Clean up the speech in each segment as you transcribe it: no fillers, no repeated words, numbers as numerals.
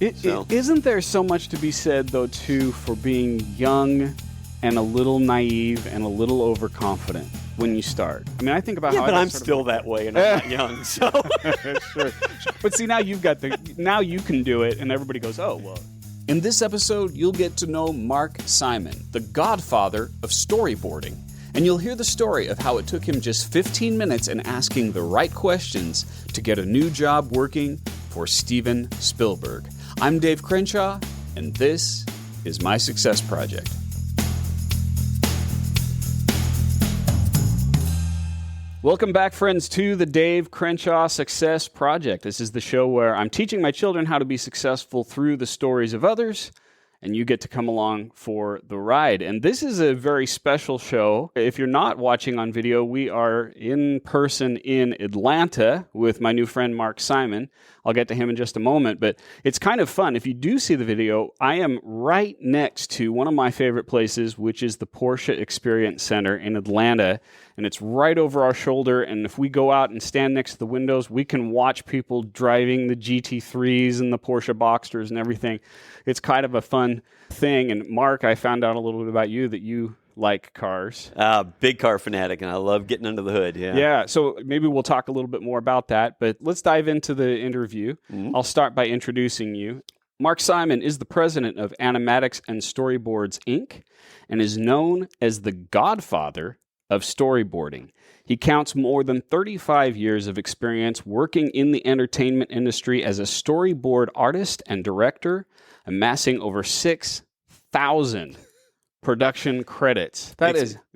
Isn't there so much to be said, though, too, for being young and a little naive and a little overconfident when you start? I mean, I think about how but I'm still that way, and I'm not young, so. Sure. But see, now now you can do it, and everybody goes, oh, well. In this episode, you'll get to know Mark Simon, the Godfather of Storyboarding. And you'll hear the story of how it took him just 15 minutes and asking the right questions to get a new job working for Steven Spielberg. I'm Dave Crenshaw, and this is My Success Project. Welcome back, friends, to the Dave Crenshaw Success Project. This is the show where I'm teaching my children how to be successful through the stories of others, and you get to come along for the ride. And this is a very special show. If you're not watching on video, we are in person in Atlanta with my new friend, Mark Simon. I'll get to him in just a moment, but it's kind of fun. If you do see the video, I am right next to one of my favorite places, which is the Porsche Experience Center in Atlanta, and it's right over our shoulder, and if we go out and stand next to the windows, we can watch people driving the GT3s and the Porsche Boxsters and everything. It's kind of a fun thing, and Mark, I found out a little bit about you, that you like cars. Big car fanatic, and I love getting under the hood, Yeah, so maybe we'll talk a little bit more about that, but let's dive into the interview. Mm-hmm. I'll start by introducing you. Mark Simon is the president of Animatics and Storyboards, Inc., and is known as the Godfather of Storyboarding. He counts more than 35 years of experience working in the entertainment industry as a storyboard artist and director, amassing over 6,000 production credits.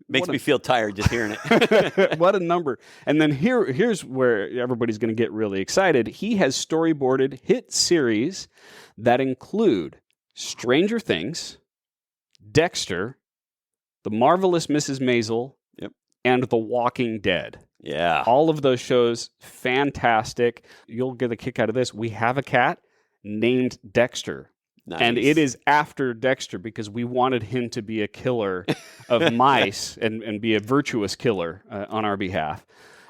Makes me feel tired just hearing it. What a number. And then here's where everybody's going to get really excited. He has storyboarded hit series that include Stranger Things, Dexter, The Marvelous Mrs. Maisel, and The Walking Dead. Yeah. All of those shows, fantastic. You'll get a kick out of this. We have a cat named Dexter. Nice. And it is after Dexter because we wanted him to be a killer of mice and be a virtuous killer on our behalf.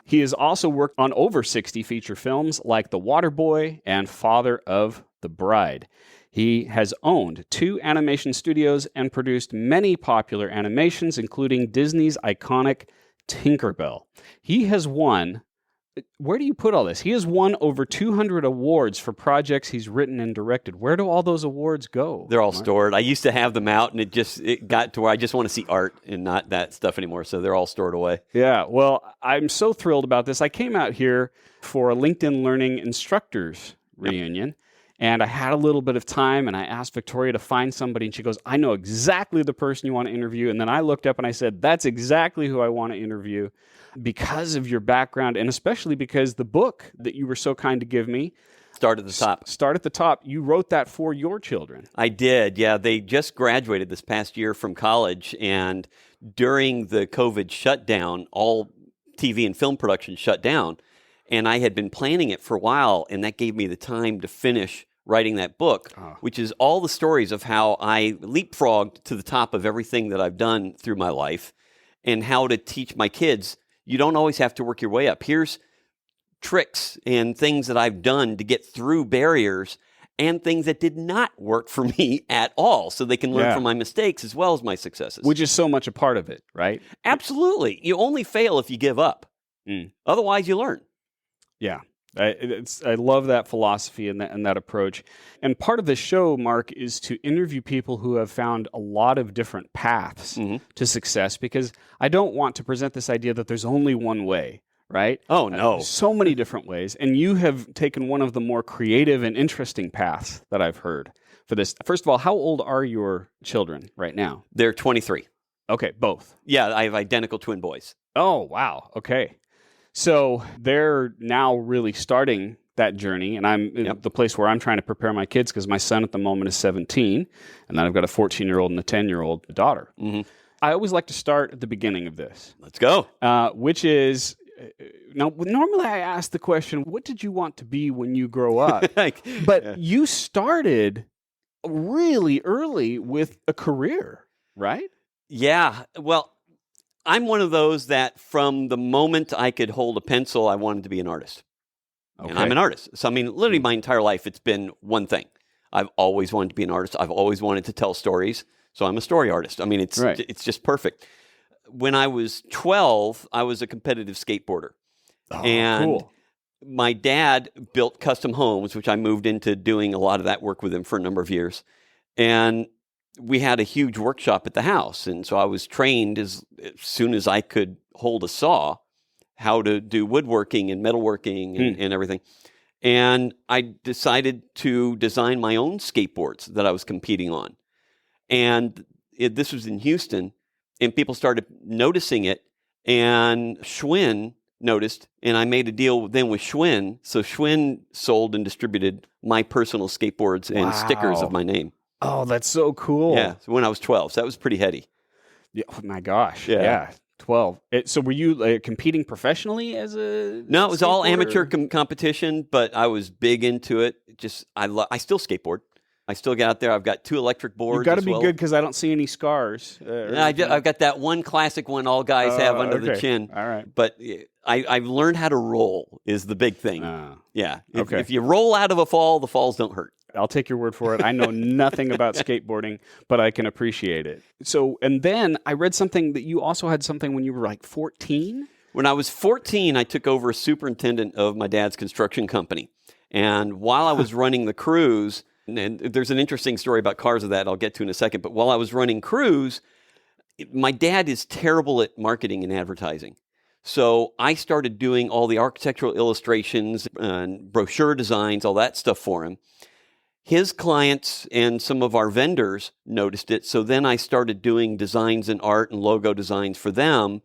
He has also worked on over 60 feature films like The Waterboy and Father of the Bride. He has owned 2 animation studios and produced many popular animations, including Disney's iconic Tinkerbell. He has won, where do you put all this? He has won over 200 awards for projects he's written and directed. Where do all those awards go? They're all stored. I used to have them out, and it got to where I just want to see art and not that stuff anymore, so they're all stored away. Yeah, well, I'm so thrilled about this. I came out here for a LinkedIn Learning Instructors reunion, and I had a little bit of time, and I asked Victoria to find somebody, and she goes, I know exactly the person you want to interview. And then I looked up and I said, that's exactly who I want to interview because of your background, and especially because the book that you were so kind to give me, Start at the Top. Start at the Top. You wrote that for your children. I did, yeah. They just graduated this past year from college, and during the COVID shutdown, all TV and film production shut down. And I had been planning it for a while, and that gave me the time to finish writing that book, which is all the stories of how I leapfrogged to the top of everything that I've done through my life and how to teach my kids, you don't always have to work your way up. Here's tricks and things that I've done to get through barriers and things that did not work for me at all, so they can learn from my mistakes as well as my successes. Which is so much a part of it, right? Absolutely. You only fail if you give up. Otherwise, you learn. Yeah. I love that philosophy and that approach. And part of the show, Mark, is to interview people who have found a lot of different paths to success, because I don't want to present this idea that there's only one way, right? Oh, no. So many different ways. And you have taken one of the more creative and interesting paths that I've heard for this. First of all, how old are your children right now? They're 23. Okay, both. Yeah, I have identical twin boys. Oh, wow. Okay. So they're now really starting that journey, and I'm the place where I'm trying to prepare my kids, because my son at the moment is 17, and then I've got a 14-year-old and a 10-year-old daughter. I always like to start at the beginning of this. Let's go. Which is, now, normally I ask the question, what did you want to be when you grow up? But you started really early with a career, right? Yeah, well, I'm one of those that from the moment I could hold a pencil, I wanted to be an artist. Okay. And I'm an artist. So, I mean, literally my entire life, it's been one thing. I've always wanted to be an artist. I've always wanted to tell stories. So I'm a story artist. I mean, it's just perfect. When I was 12, I was a competitive skateboarder. Oh, And cool. my dad built custom homes, which I moved into doing a lot of that work with him for a number of years. And we had a huge workshop at the house. And so I was trained as soon as I could hold a saw, how to do woodworking and metalworking and everything. And I decided to design my own skateboards that I was competing on. And this was in Houston, and people started noticing it. And Schwinn noticed, and I made a deal then with Schwinn. So Schwinn sold and distributed my personal skateboards and stickers of my name. Oh, that's so cool. Yeah, so when I was 12. So that was pretty heady. Yeah, oh my gosh. Yeah. Yeah. 12. So were you competing professionally as a No, it was all skateboarder? amateur competition, but I was big into it. I still skateboard. I still get out there. I've got 2 electric boards. You've got to as be well. good because I don't see any scars. I've got that one classic one all guys have under the chin. All right. But I've learned how to roll is the big thing. Yeah. Okay. If you roll out of a fall, the falls don't hurt. I'll take your word for it. I know nothing about skateboarding, but I can appreciate it. So, and then I read something that you also had something when you were like 14? When I was 14, I took over as superintendent of my dad's construction company. And while I was running the crews, and there's an interesting story about cars of that I'll get to in a second, but while I was running crews, my dad is terrible at marketing and advertising. So I started doing all the architectural illustrations and brochure designs, all that stuff for him. His clients and some of our vendors noticed it. So then I started doing designs and art and logo designs for them.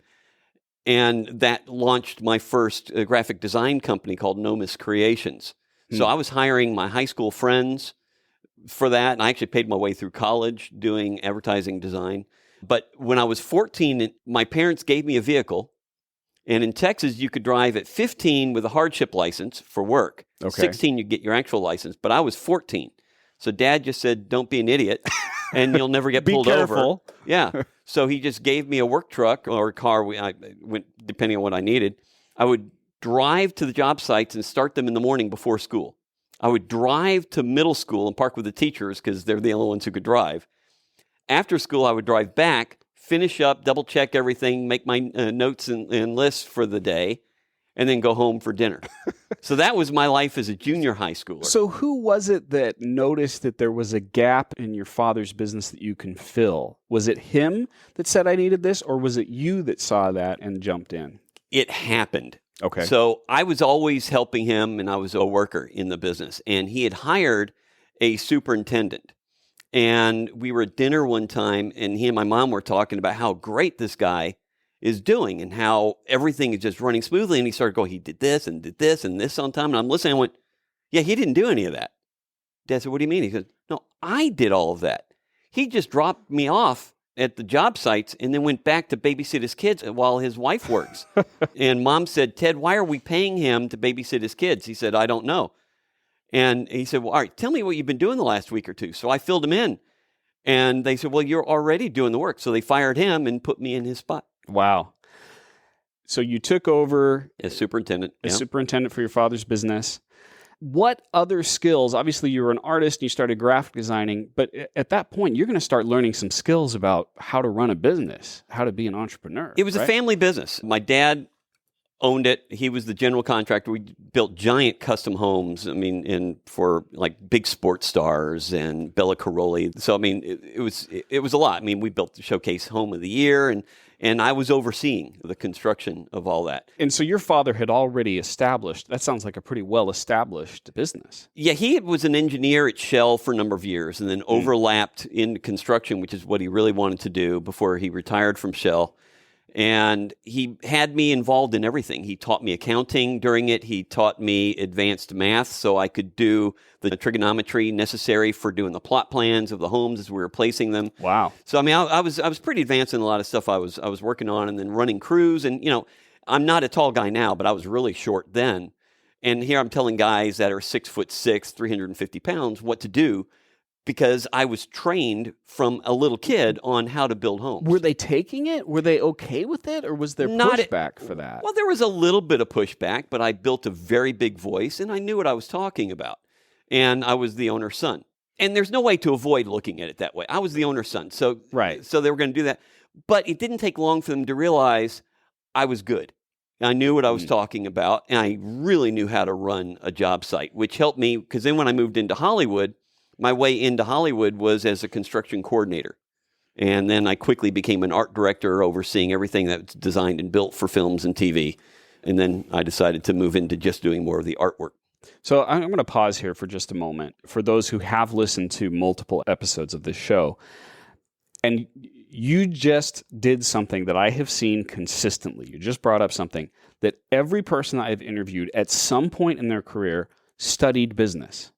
And that launched my first graphic design company called Nomis Creations. So I was hiring my high school friends for that. And I actually paid my way through college doing advertising design. But when I was 14, my parents gave me a vehicle. And in Texas, you could drive at 15 with a hardship license for work. Okay. 16, you get your actual license. But I was 14. So Dad just said, don't be an idiot, and you'll never get pulled careful. over. Yeah. So he just gave me a work truck or a car, I went, depending on what I needed. I would drive to the job sites and start them in the morning before school. I would drive to middle school and park with the teachers because they're the only ones who could drive. After school, I would drive back, finish up, double check everything, make my notes and lists for the day, and then go home for dinner. So that was my life as a junior high schooler. So who was it that noticed that there was a gap in your father's business that you can fill? Was it him that said I needed this, or was it you that saw that and jumped in? It happened. Okay. So I was always helping him, and I was a worker in the business. And he had hired a superintendent. And we were at dinner one time, and he and my mom were talking about how great this guy is doing and how everything is just running smoothly. And he started going, he did this and this on time. And I'm listening. I went, yeah, he didn't do any of that. Dad said, what do you mean? He said, no, I did all of that. He just dropped me off at the job sites and then went back to babysit his kids while his wife works. And Mom said, Ted, why are we paying him to babysit his kids? He said, I don't know. And he said, well, all right, tell me what you've been doing the last week or two. So I filled him in. And they said, well, you're already doing the work. So they fired him and put me in his spot. Wow. So you took over As superintendent. as Yeah. superintendent for your father's business. What other skills? Obviously, you were an artist and you started graphic designing, but at that point, you're going to start learning some skills about how to run a business, how to be an entrepreneur. It was a family business. My dad owned it. He was the general contractor. We built giant custom homes. I mean, for like big sports stars and Bella Caroli. So I mean, it was a lot. I mean, we built the Showcase Home of the Year, and I was overseeing the construction of all that. And so your father had already established, that sounds like a pretty well-established business. Yeah, he was an engineer at Shell for a number of years and then overlapped into construction, which is what he really wanted to do before he retired from Shell. And he had me involved in everything. He taught me accounting during it. He taught me advanced math so I could do the trigonometry necessary for doing the plot plans of the homes as we were placing them. Wow. So I mean, I was pretty advanced in a lot of stuff I was working on, and then running crews. And you know, I'm not a tall guy now, but I was really short then. And here I'm telling guys that are 6'6", 350 pounds what to do, because I was trained from a little kid on how to build homes. Were they taking it? Were they okay with it? Or was there pushback for that? Well, there was a little bit of pushback, but I built a very big voice, and I knew what I was talking about. And I was the owner's son. And there's no way to avoid looking at it that way. I was the owner's son, so Right. So they were going to do that. But it didn't take long for them to realize I was good. I knew what I was talking about, and I really knew how to run a job site, which helped me because then when I moved into Hollywood, my way into Hollywood was as a construction coordinator. And then I quickly became an art director overseeing everything that's designed and built for films and TV. And then I decided to move into just doing more of the artwork. So I'm going to pause here for just a moment. For those who have listened to multiple episodes of this show, and you just did something that I have seen consistently. You just brought up something that every person I've interviewed at some point in their career studied business.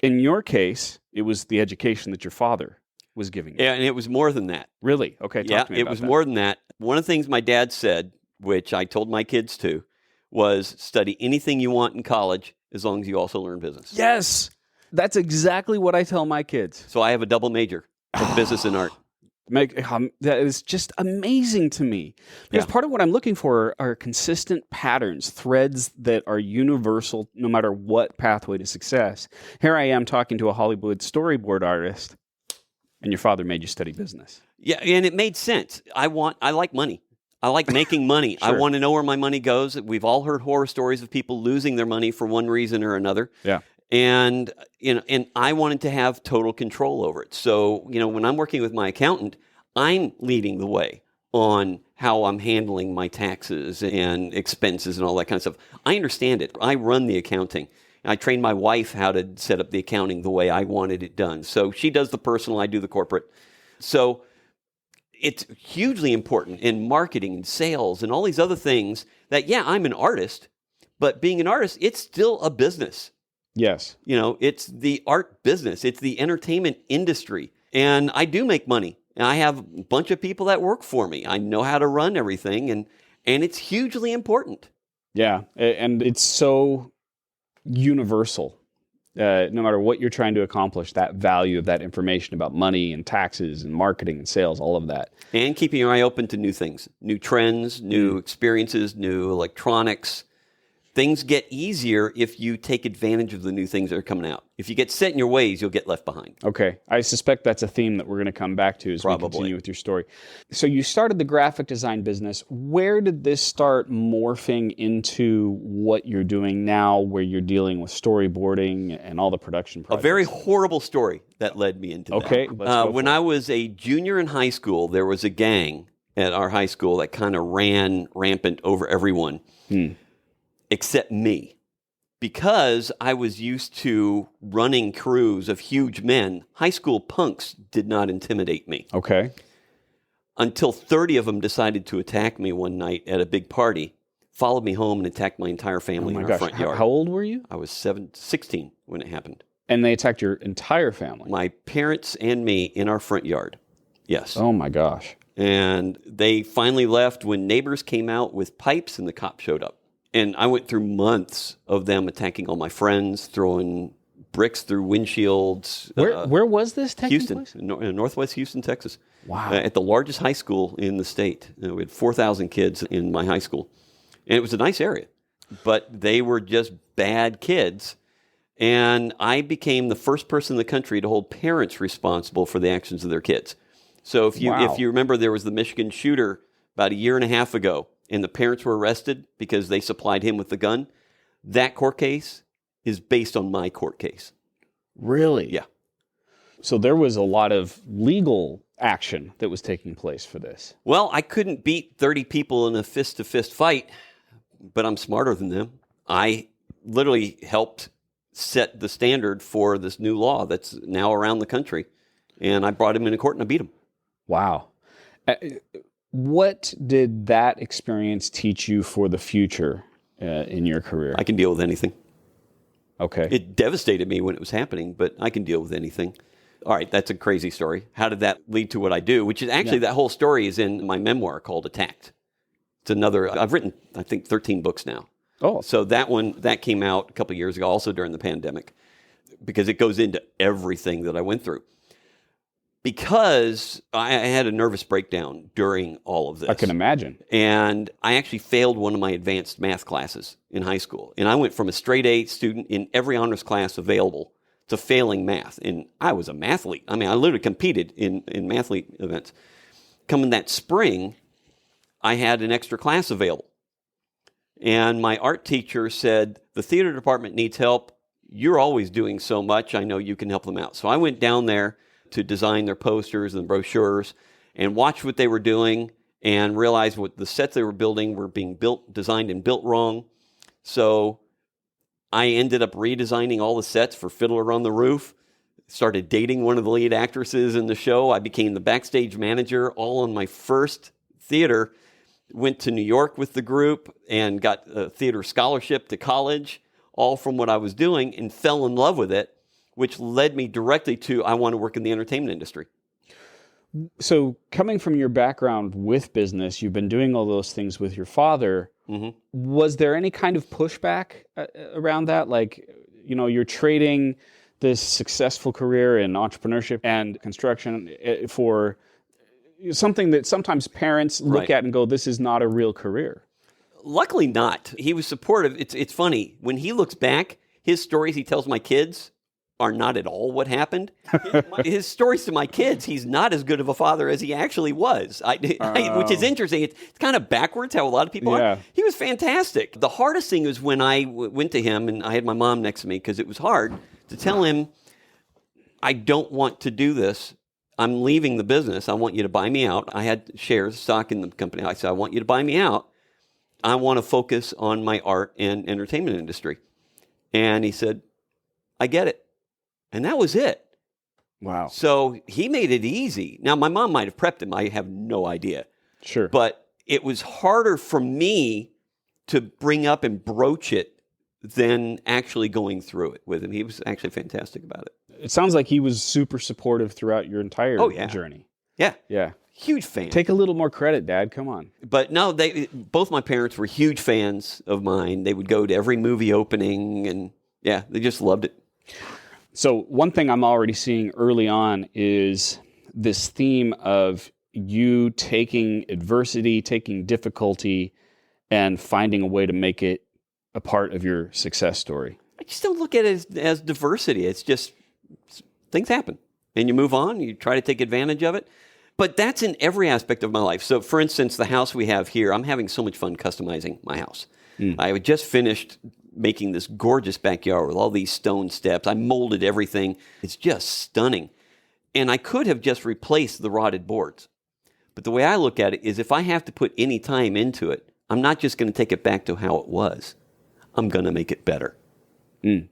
In your case, it was the education that your father was giving you. Yeah, and it was more than that. Really? Okay, talk to me it about was that. more than that. One of the things my dad said, which I told my kids too, was study anything you want in college as long as you also learn business. Yes! That's exactly what I tell my kids. So I have a double major of business and art. That is just amazing to me. Because part of what I'm looking for are consistent patterns, threads that are universal no matter what pathway to success. Here I am talking to a Hollywood storyboard artist, and your father made you study business. Yeah, and it made sense. I like money. I like making money. Sure. I want to know where my money goes. We've all heard horror stories of people losing their money for one reason or another. Yeah. And and I wanted to have total control over it. So, when I'm working with my accountant, I'm leading the way on how I'm handling my taxes and expenses and all that kind of stuff. I understand it. I run the accounting. I trained my wife how to set up the accounting the way I wanted it done. So she does the personal, I do the corporate. So it's hugely important in marketing and sales and all these other things that, I'm an artist, but being an artist, it's still a business. Yes. It's the art business. It's the entertainment industry. And I do make money. And I have a bunch of people that work for me. I know how to run everything, and it's hugely important. Yeah, and it's so universal. No matter what you're trying to accomplish, that value of that information about money and taxes and marketing and sales, all of that. And keeping your eye open to new things, new trends, new experiences, new electronics. Things get easier if you take advantage of the new things that are coming out. If you get set in your ways, you'll get left behind. Okay. I suspect that's a theme that we're going to come back to as we continue with your story. So you started the graphic design business. Where did this start morphing into what you're doing now, where you're dealing with storyboarding and all the production projects? A very horrible story that led me into that. Okay. Let's go when I was a junior in high school, there was a gang at our high school that kind of ran rampant over everyone. Except me. Because I was used to running crews of huge men, high school punks did not intimidate me. Okay. Until 30 of them decided to attack me one night at a big party, followed me home and attacked my entire family in our front yard. How old were you? I was 16 when it happened. And they attacked your entire family? My parents and me in our front yard. Yes. Oh my gosh. And they finally left when neighbors came out with pipes and the cops showed up. And I went through months of them attacking all my friends, throwing bricks through windshields. Where was this taking Houston, place? in Northwest Houston, Texas. Wow. At the largest high school in the state. We had 4,000 kids in my high school. And it was a nice area. But they were just bad kids. And I became the first person in the country to hold parents responsible for the actions of their kids. So if you remember, there was the Michigan shooter about a year and a half ago. And the parents were arrested because they supplied him with the gun. That court case is based on my court case. Really? Yeah. So there was a lot of legal action that was taking place for this. Well, I couldn't beat 30 people in a fist-to-fist fight, but I'm smarter than them. I literally helped set the standard for this new law that's now around the country. And I brought him into court and I beat him. Wow. What did that experience teach you for the future in your career? I can deal with anything. Okay. It devastated me when it was happening, but I can deal with anything. All right, that's a crazy story. How did that lead to what I do? Which is actually, that whole story is in my memoir called Attacked. It's another, I've written, I think, 13 books now. Oh. So that came out a couple of years ago, also during the pandemic, because it goes into everything that I went through. Because I had a nervous breakdown during all of this. I can imagine. And I actually failed one of my advanced math classes in high school. And I went from a straight A student in every honors class available to failing math. And I was a mathlete. I mean, I literally competed in mathlete events. Coming that spring, I had an extra class available. And my art teacher said, the theater department needs help. You're always doing so much. I know you can help them out. So I went down there to design their posters and brochures and watched what they were doing and realized what the sets they were building were being designed and built wrong. So I ended up redesigning all the sets for Fiddler on the Roof, started dating one of the lead actresses in the show. I became the backstage manager all on my first theater. Went to New York with the group and got a theater scholarship to college, all from what I was doing, and fell in love with it, which led me directly to I want to work in the entertainment industry. So coming from your background with business, you've been doing all those things with your father. Mm-hmm. Was there any kind of pushback around that? Like, you're trading this successful career in entrepreneurship and construction for something that sometimes parents look at and go, this is not a real career. Luckily not. He was supportive. It's funny. When he looks back, his stories he tells my kids are not at all what happened. His stories to my kids, he's not as good of a father as he actually was, which is interesting. It's kind of backwards how a lot of people are. He was fantastic. The hardest thing was when I went to him, and I had my mom next to me, because it was hard to tell him, I don't want to do this. I'm leaving the business. I want you to buy me out. I had stock in the company. I said, I want you to buy me out. I want to focus on my art and entertainment industry. And he said, I get it. And that was it. Wow. So he made it easy. Now, my mom might have prepped him. I have no idea. Sure. But it was harder for me to bring up and broach it than actually going through it with him. He was actually fantastic about it. It sounds like he was super supportive throughout your entire journey. Yeah. Yeah. Huge fan. Take a little more credit, Dad. Come on. But no, both my parents were huge fans of mine. They would go to every movie opening, and yeah, they just loved it. So one thing I'm already seeing early on is this theme of you taking adversity, taking difficulty, and finding a way to make it a part of your success story. I just don't look at it as diversity. It's just things happen, and you move on. You try to take advantage of it. But that's in every aspect of my life. So, for instance, the house we have here, I'm having so much fun customizing my house. I had just finished making this gorgeous backyard with all these stone steps. I molded everything. It's just stunning. And I could have just replaced the rotted boards. But the way I look at it is if I have to put any time into it, I'm not just going to take it back to how it was. I'm going to make it better. And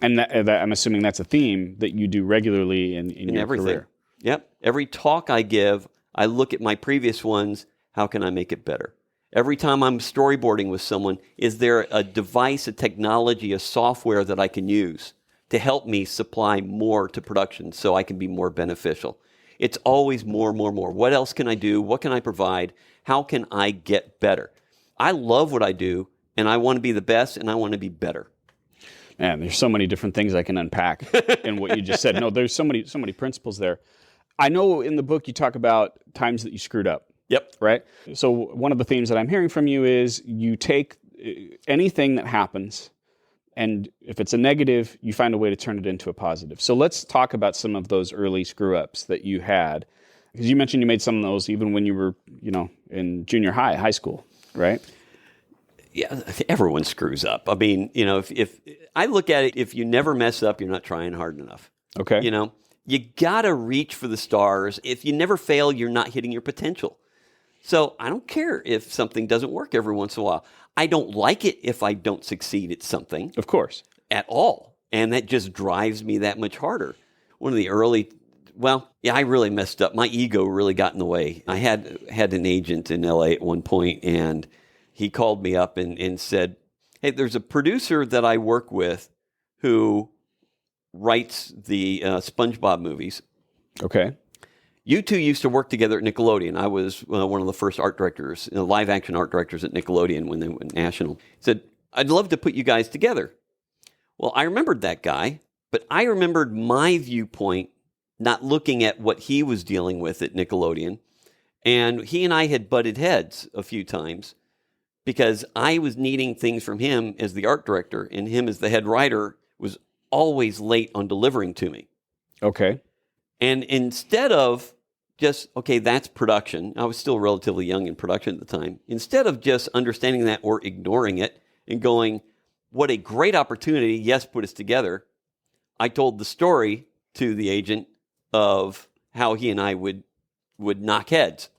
that, I'm assuming that's a theme that you do regularly in your everything. Career. Yep. Every talk I give, I look at my previous ones. How can I make it better? Every time I'm storyboarding with someone, is there a device, a technology, a software that I can use to help me supply more to production so I can be more beneficial? It's always more. What else can I do? What can I provide? How can I get better? I love what I do, and I want to be the best, and I want to be better. Man, there's so many different things I can unpack in what you just said. No, there's so many principles there. I know in the book you talk about times that you screwed up. Yep. Right? So one of the themes that I'm hearing from you is you take anything that happens, and if it's a negative, you find a way to turn it into a positive. So let's talk about some of those early screw-ups that you had. Because you mentioned you made some of those even when you were, in junior high school, right? Yeah, everyone screws up. I mean, if I look at it, if you never mess up, you're not trying hard enough. Okay. You got to reach for the stars. If you never fail, you're not hitting your potential. So I don't care if something doesn't work every once in a while. I don't like it if I don't succeed at something. Of course. At all. And that just drives me that much harder. One of the I really messed up. My ego really got in the way. I had an agent in LA at one point, and he called me up and said, hey, there's a producer that I work with who writes the SpongeBob movies. Okay. You two used to work together at Nickelodeon. I was one of the first art directors, live-action art directors at Nickelodeon when they went national. He said, I'd love to put you guys together. Well, I remembered that guy, but I remembered my viewpoint, not looking at what he was dealing with at Nickelodeon. And he and I had butted heads a few times because I was needing things from him as the art director, and him as the head writer was always late on delivering to me. Okay. And instead of just, okay, that's production. I was still relatively young in production at the time. Instead of just understanding that or ignoring it and going, what a great opportunity, yes, put us together, I told the story to the agent of how he and I would knock heads,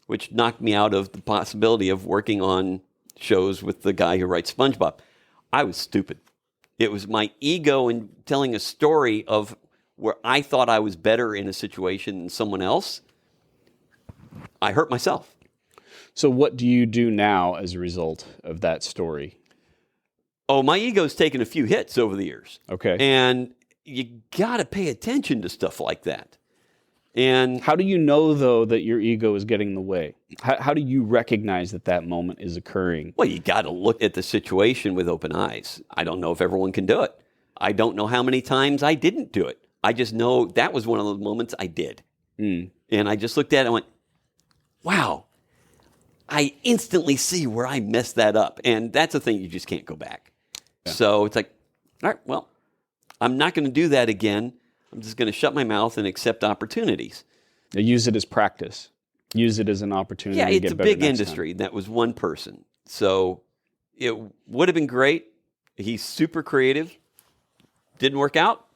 which knocked me out of the possibility of working on shows with the guy who writes SpongeBob. I was stupid. It was my ego in telling a story of where I thought I was better in a situation than someone else. I hurt myself. So what do you do now as a result of that story? Oh, my ego's taken a few hits over the years. Okay. And you got to pay attention to stuff like that. And how do you know, though, that your ego is getting in the way? How do you recognize that that moment is occurring? Well, you got to look at the situation with open eyes. I don't know if everyone can do it. I don't know how many times I didn't do it. I just know that was one of those moments I did. And I just looked at it and went, wow, I instantly see where I messed that up. And that's a thing you just can't go back. Yeah. So it's like, all right, well, I'm not going to do that again. I'm just going to shut my mouth and accept opportunities. Use it as practice. Use it as an opportunity to get better. Yeah, it's a big industry. That was one person. So it would have been great. He's super creative. Didn't work out.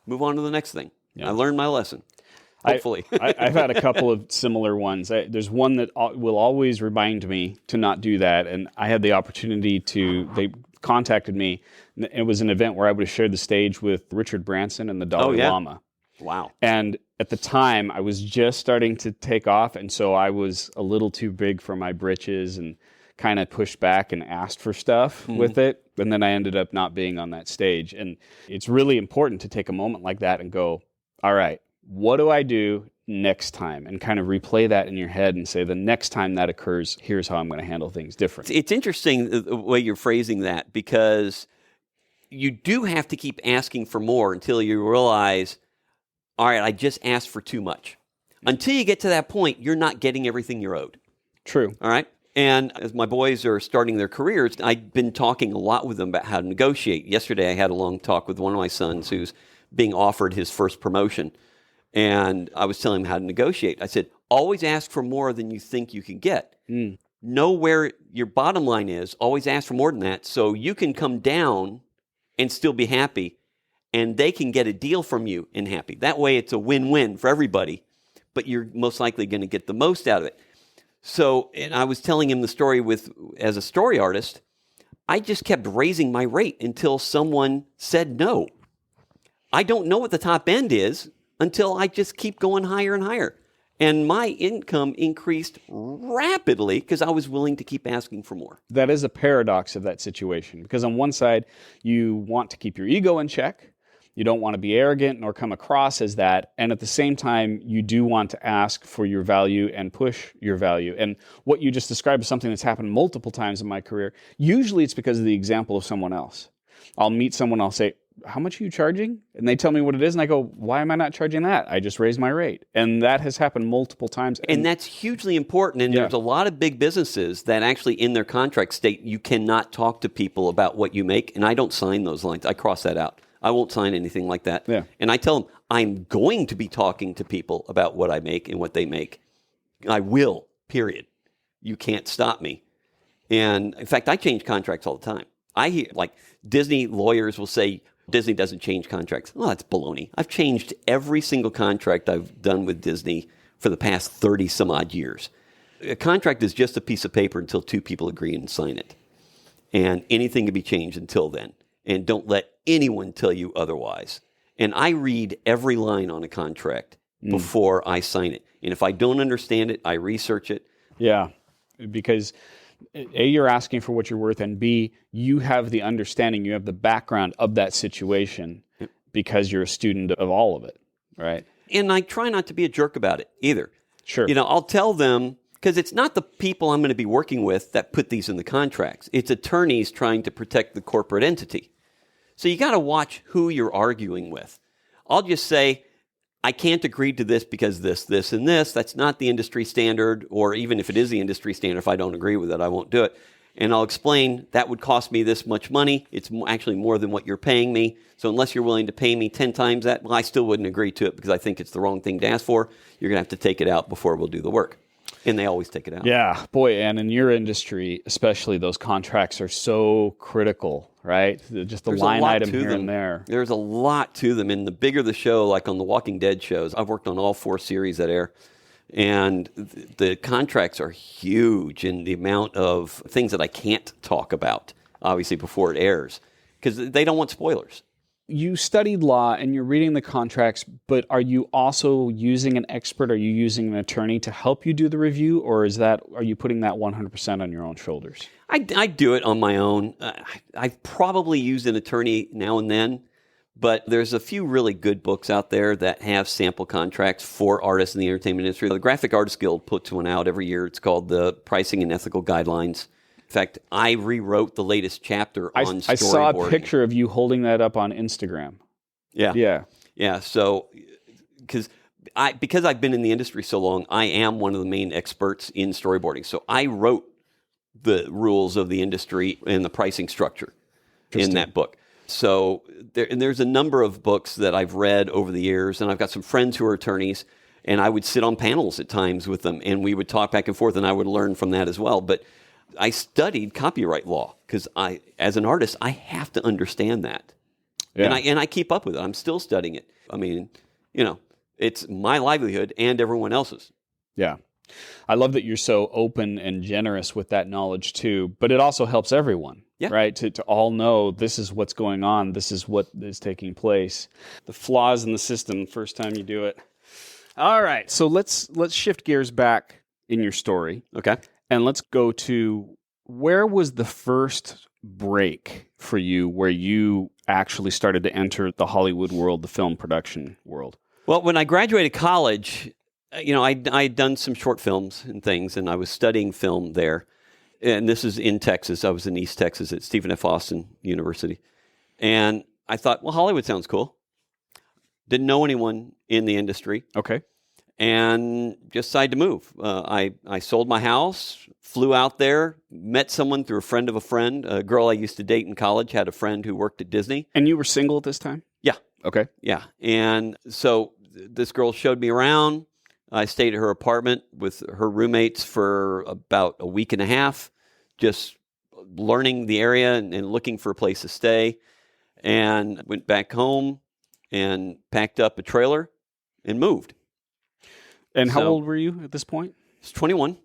Move on to the next thing. Yeah. I learned my lesson. Hopefully. I've had a couple of similar ones. There's one that will always remind me to not do that. And I had the opportunity they contacted me. It was an event where I would have shared the stage with Richard Branson and the Dalai Lama. Wow. And at the time, I was just starting to take off. And so I was a little too big for my britches and kind of pushed back and asked for stuff with it. And then I ended up not being on that stage. And it's really important to take a moment like that and go, all right, what do I do next time? And kind of replay that in your head and say, the next time that occurs, here's how I'm going to handle things differently. It's interesting the way you're phrasing that, because you do have to keep asking for more until you realize, all right, I just asked for too much. Until you get to that point, you're not getting everything you're owed. True. All right? And as my boys are starting their careers, I've been talking a lot with them about how to negotiate. Yesterday, I had a long talk with one of my sons who's being offered his first promotion. And I was telling him how to negotiate. I said, always ask for more than you think you can get. Know where your bottom line is. Always ask for more than that so you can come down and still be happy. And they can get a deal from you and happy. That way, it's a win-win for everybody. But you're most likely going to get the most out of it. So, and I was telling him the story as a story artist, I just kept raising my rate until someone said no. I don't know what the top end is until I just keep going higher and higher. And my income increased rapidly because I was willing to keep asking for more. That is a paradox of that situation. Because on one side, you want to keep your ego in check. You don't want to be arrogant nor come across as that. And at the same time, you do want to ask for your value and push your value. And what you just described is something that's happened multiple times in my career. Usually it's because of the example of someone else. I'll meet someone, I'll say, how much are you charging? And they tell me what it is, and I go, why am I not charging that? I just raised my rate. And that has happened multiple times. And that's hugely important. And there's a lot of big businesses that actually in their contract state, you cannot talk to people about what you make. And I don't sign those lines. I cross that out. I won't sign anything like that. Yeah. And I tell them, I'm going to be talking to people about what I make and what they make. I will, period. You can't stop me. And in fact, I change contracts all the time. I hear, like, Disney lawyers will say, Disney doesn't change contracts. Well, that's baloney. I've changed every single contract I've done with Disney for the past 30 some odd years. A contract is just a piece of paper until two people agree and sign it. And anything can be changed until then. And don't let anyone tell you otherwise. And I read every line on a contract before I sign it. And if I don't understand it, I research it. Yeah, because A, you're asking for what you're worth, and B, you have the understanding, you have the background of that situation because you're a student of all of it, right? And I try not to be a jerk about it either. Sure. You know, I'll tell them, because it's not the people I'm going to be working with that put these in the contracts. It's attorneys trying to protect the corporate entity. So you got to watch who you're arguing with. I'll just say, I can't agree to this because this, and this. That's not the industry standard, or even if it is the industry standard, if I don't agree with it, I won't do it. And I'll explain that would cost me this much money. It's actually more than what you're paying me. So unless you're willing to pay me 10 times that, well, I still wouldn't agree to it because I think it's the wrong thing to ask for. You're going to have to take it out before we'll do the work. And they always take it out. Yeah, boy, and in your industry, especially, those contracts are so critical, right? Just the line item here and there. There's a lot to them. And the bigger the show, like on the Walking Dead shows, I've worked on all 4 series that air. And the contracts are huge in the amount of things that I can't talk about, obviously, before it airs, because they don't want spoilers. You studied law and you're reading the contracts, but are you also using an expert? Are you using an attorney to help you do the review, or are you putting that 100% on your own shoulders? I do it on my own. I've probably used an attorney now and then, but there's a few really good books out there that have sample contracts for artists in the entertainment industry. The Graphic Artists Guild puts one out every year. It's called the Pricing and Ethical Guidelines. In fact, I rewrote the latest chapter on storyboarding. I saw a picture of you holding that up on Instagram. Yeah. So, because I've been in the industry so long, I am one of the main experts in storyboarding. So I wrote the rules of the industry and the pricing structure in that book. So there's a number of books that I've read over the years, and I've got some friends who are attorneys, and I would sit on panels at times with them, and we would talk back and forth, and I would learn from that as well. But I studied copyright law because as an artist, I have to understand that. Yeah. And I keep up with it. I'm still studying it. I mean, it's my livelihood and everyone else's. Yeah. I love that you're so open and generous with that knowledge too, but it also helps everyone, right? To all know this is what's going on. This is what is taking place. The flaws in the system, first time you do it. All right. So let's shift gears back in your story. Okay. And let's go to, where was the first break for you where you actually started to enter the Hollywood world, the film production world? Well, when I graduated college, I'd done some short films and things, and I was studying film there. And this is in Texas. I was in East Texas at Stephen F. Austin University. And I thought, well, Hollywood sounds cool. Didn't know anyone in the industry. Okay. And just decided to move. I sold my house, flew out there, met someone through a friend of a friend. A girl I used to date in college had a friend who worked at Disney. And you were single at this time? Yeah. Okay. Yeah. And so this girl showed me around. I stayed at her apartment with her roommates for about a week and a half, just learning the area and looking for a place to stay. And went back home and packed up a trailer and moved. And how old were you at this point? I was 21.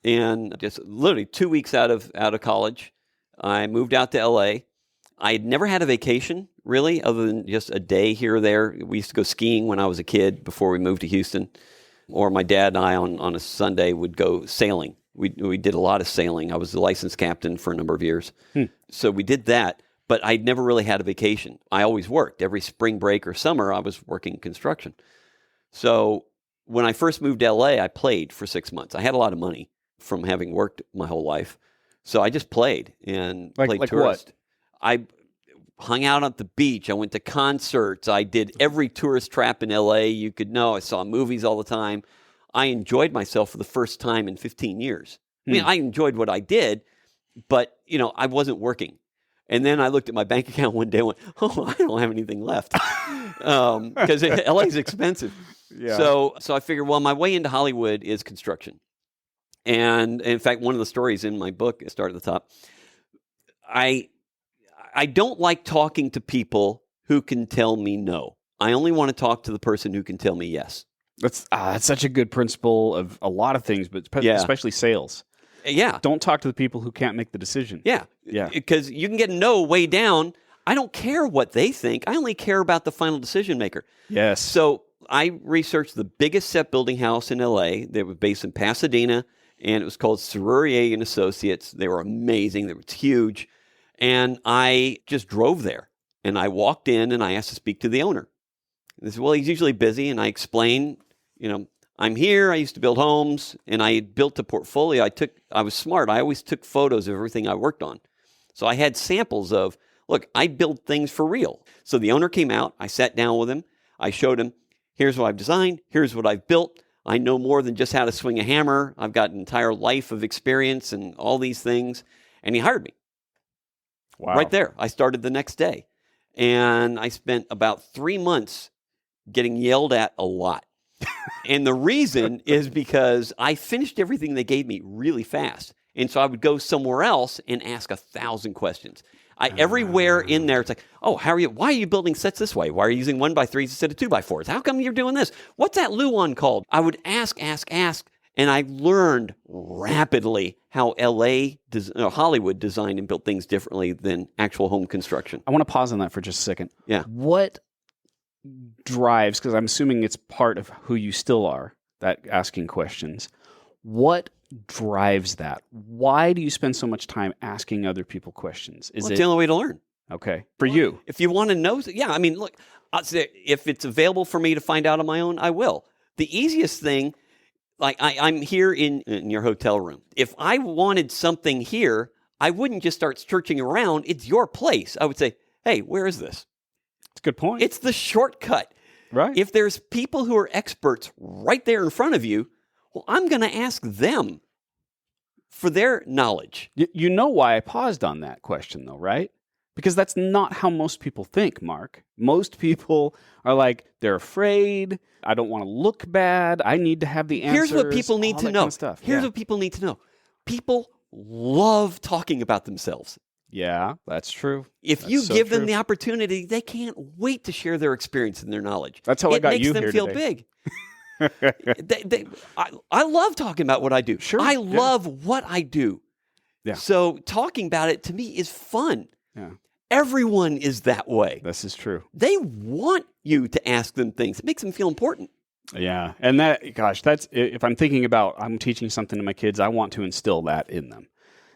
And just literally 2 weeks out of college, I moved out to LA. I had never had a vacation, really, other than just a day here or there. We used to go skiing when I was a kid before we moved to Houston. Or my dad and I on a Sunday would go sailing. We did a lot of sailing. I was the licensed captain for a number of years. So we did that, but I'd never really had a vacation. I always worked. Every spring break or summer, I was working construction. So when I first moved to LA, I played for 6 months. I had a lot of money from having worked my whole life. So I just played and played tourist. What? I hung out at the beach. I went to concerts. I did every tourist trap in LA you could know. I saw movies all the time. I enjoyed myself for the first time in 15 years. I mean, I enjoyed what I did, but, I wasn't working. And then I looked at my bank account one day and went, I don't have anything left. Because LA is expensive. Yeah. So I figured, well, my way into Hollywood is construction. And in fact, one of the stories in my book, I start at the top, I don't like talking to people who can tell me no. I only want to talk to the person who can tell me yes. That's such a good principle of a lot of things, but especially sales. Yeah. Don't talk to the people who can't make the decision. Yeah. Because you can get a no way down. I don't care what they think. I only care about the final decision maker. Yes. So I researched the biggest set building house in LA. They were based in Pasadena, and it was called Serrurier and Associates. They were amazing. They were huge. And I just drove there, and I walked in, and I asked to speak to the owner. They said, well, he's usually busy, and I explained, I'm here. I used to build homes, and I had built a portfolio. I was smart. I always took photos of everything I worked on. So I had samples of, look, I build things for real. So the owner came out. I sat down with him. I showed him, here's what I've designed. Here's what I've built. I know more than just how to swing a hammer. I've got an entire life of experience and all these things. And he hired me. Wow. Right there. I started the next day. And I spent about 3 months getting yelled at a lot. And the reason is because I finished everything they gave me really fast. And so I would go somewhere else and ask 1,000 questions. Everywhere in there, it's like, oh, why are you building sets this way? Why are you using 1x3s instead of 2x4s? How come you're doing this? What's that Luan called? I would ask. And I learned rapidly how Hollywood designed and built things differently than actual home construction. I want to pause on that for just a second. Yeah. What drives, because I'm assuming it's part of who you still are, that asking questions. What drives that? Why do you spend so much time asking other people questions? It's the only way to learn. Okay. For you. If you want to know, I mean, look, if it's available for me to find out on my own, I will. The easiest thing, like I'm here in your hotel room. If I wanted something here, I wouldn't just start searching around. It's your place. I would say, hey, where is this? It's a good point. It's the shortcut. Right. If there's people who are experts right there in front of you, well, I'm going to ask them for their knowledge. You know why I paused on that question, though, right? Because that's not how most people think, Mark. Most people are like, they're afraid. I don't want to look bad. I need to have the answers. Here's what people need to know. Kind of stuff. Here's what people need to know. People love talking about themselves. Yeah, that's true. If you give them the opportunity, they can't wait to share their experience and their knowledge. That's how I got you here today. It makes them feel big. I love talking about what I do. Sure. I love what I do. Yeah. So talking about it to me is fun. Yeah. Everyone is that way. This is true. They want you to ask them things. It makes them feel important. Yeah. And that's, if I'm thinking about, I'm teaching something to my kids, I want to instill that in them.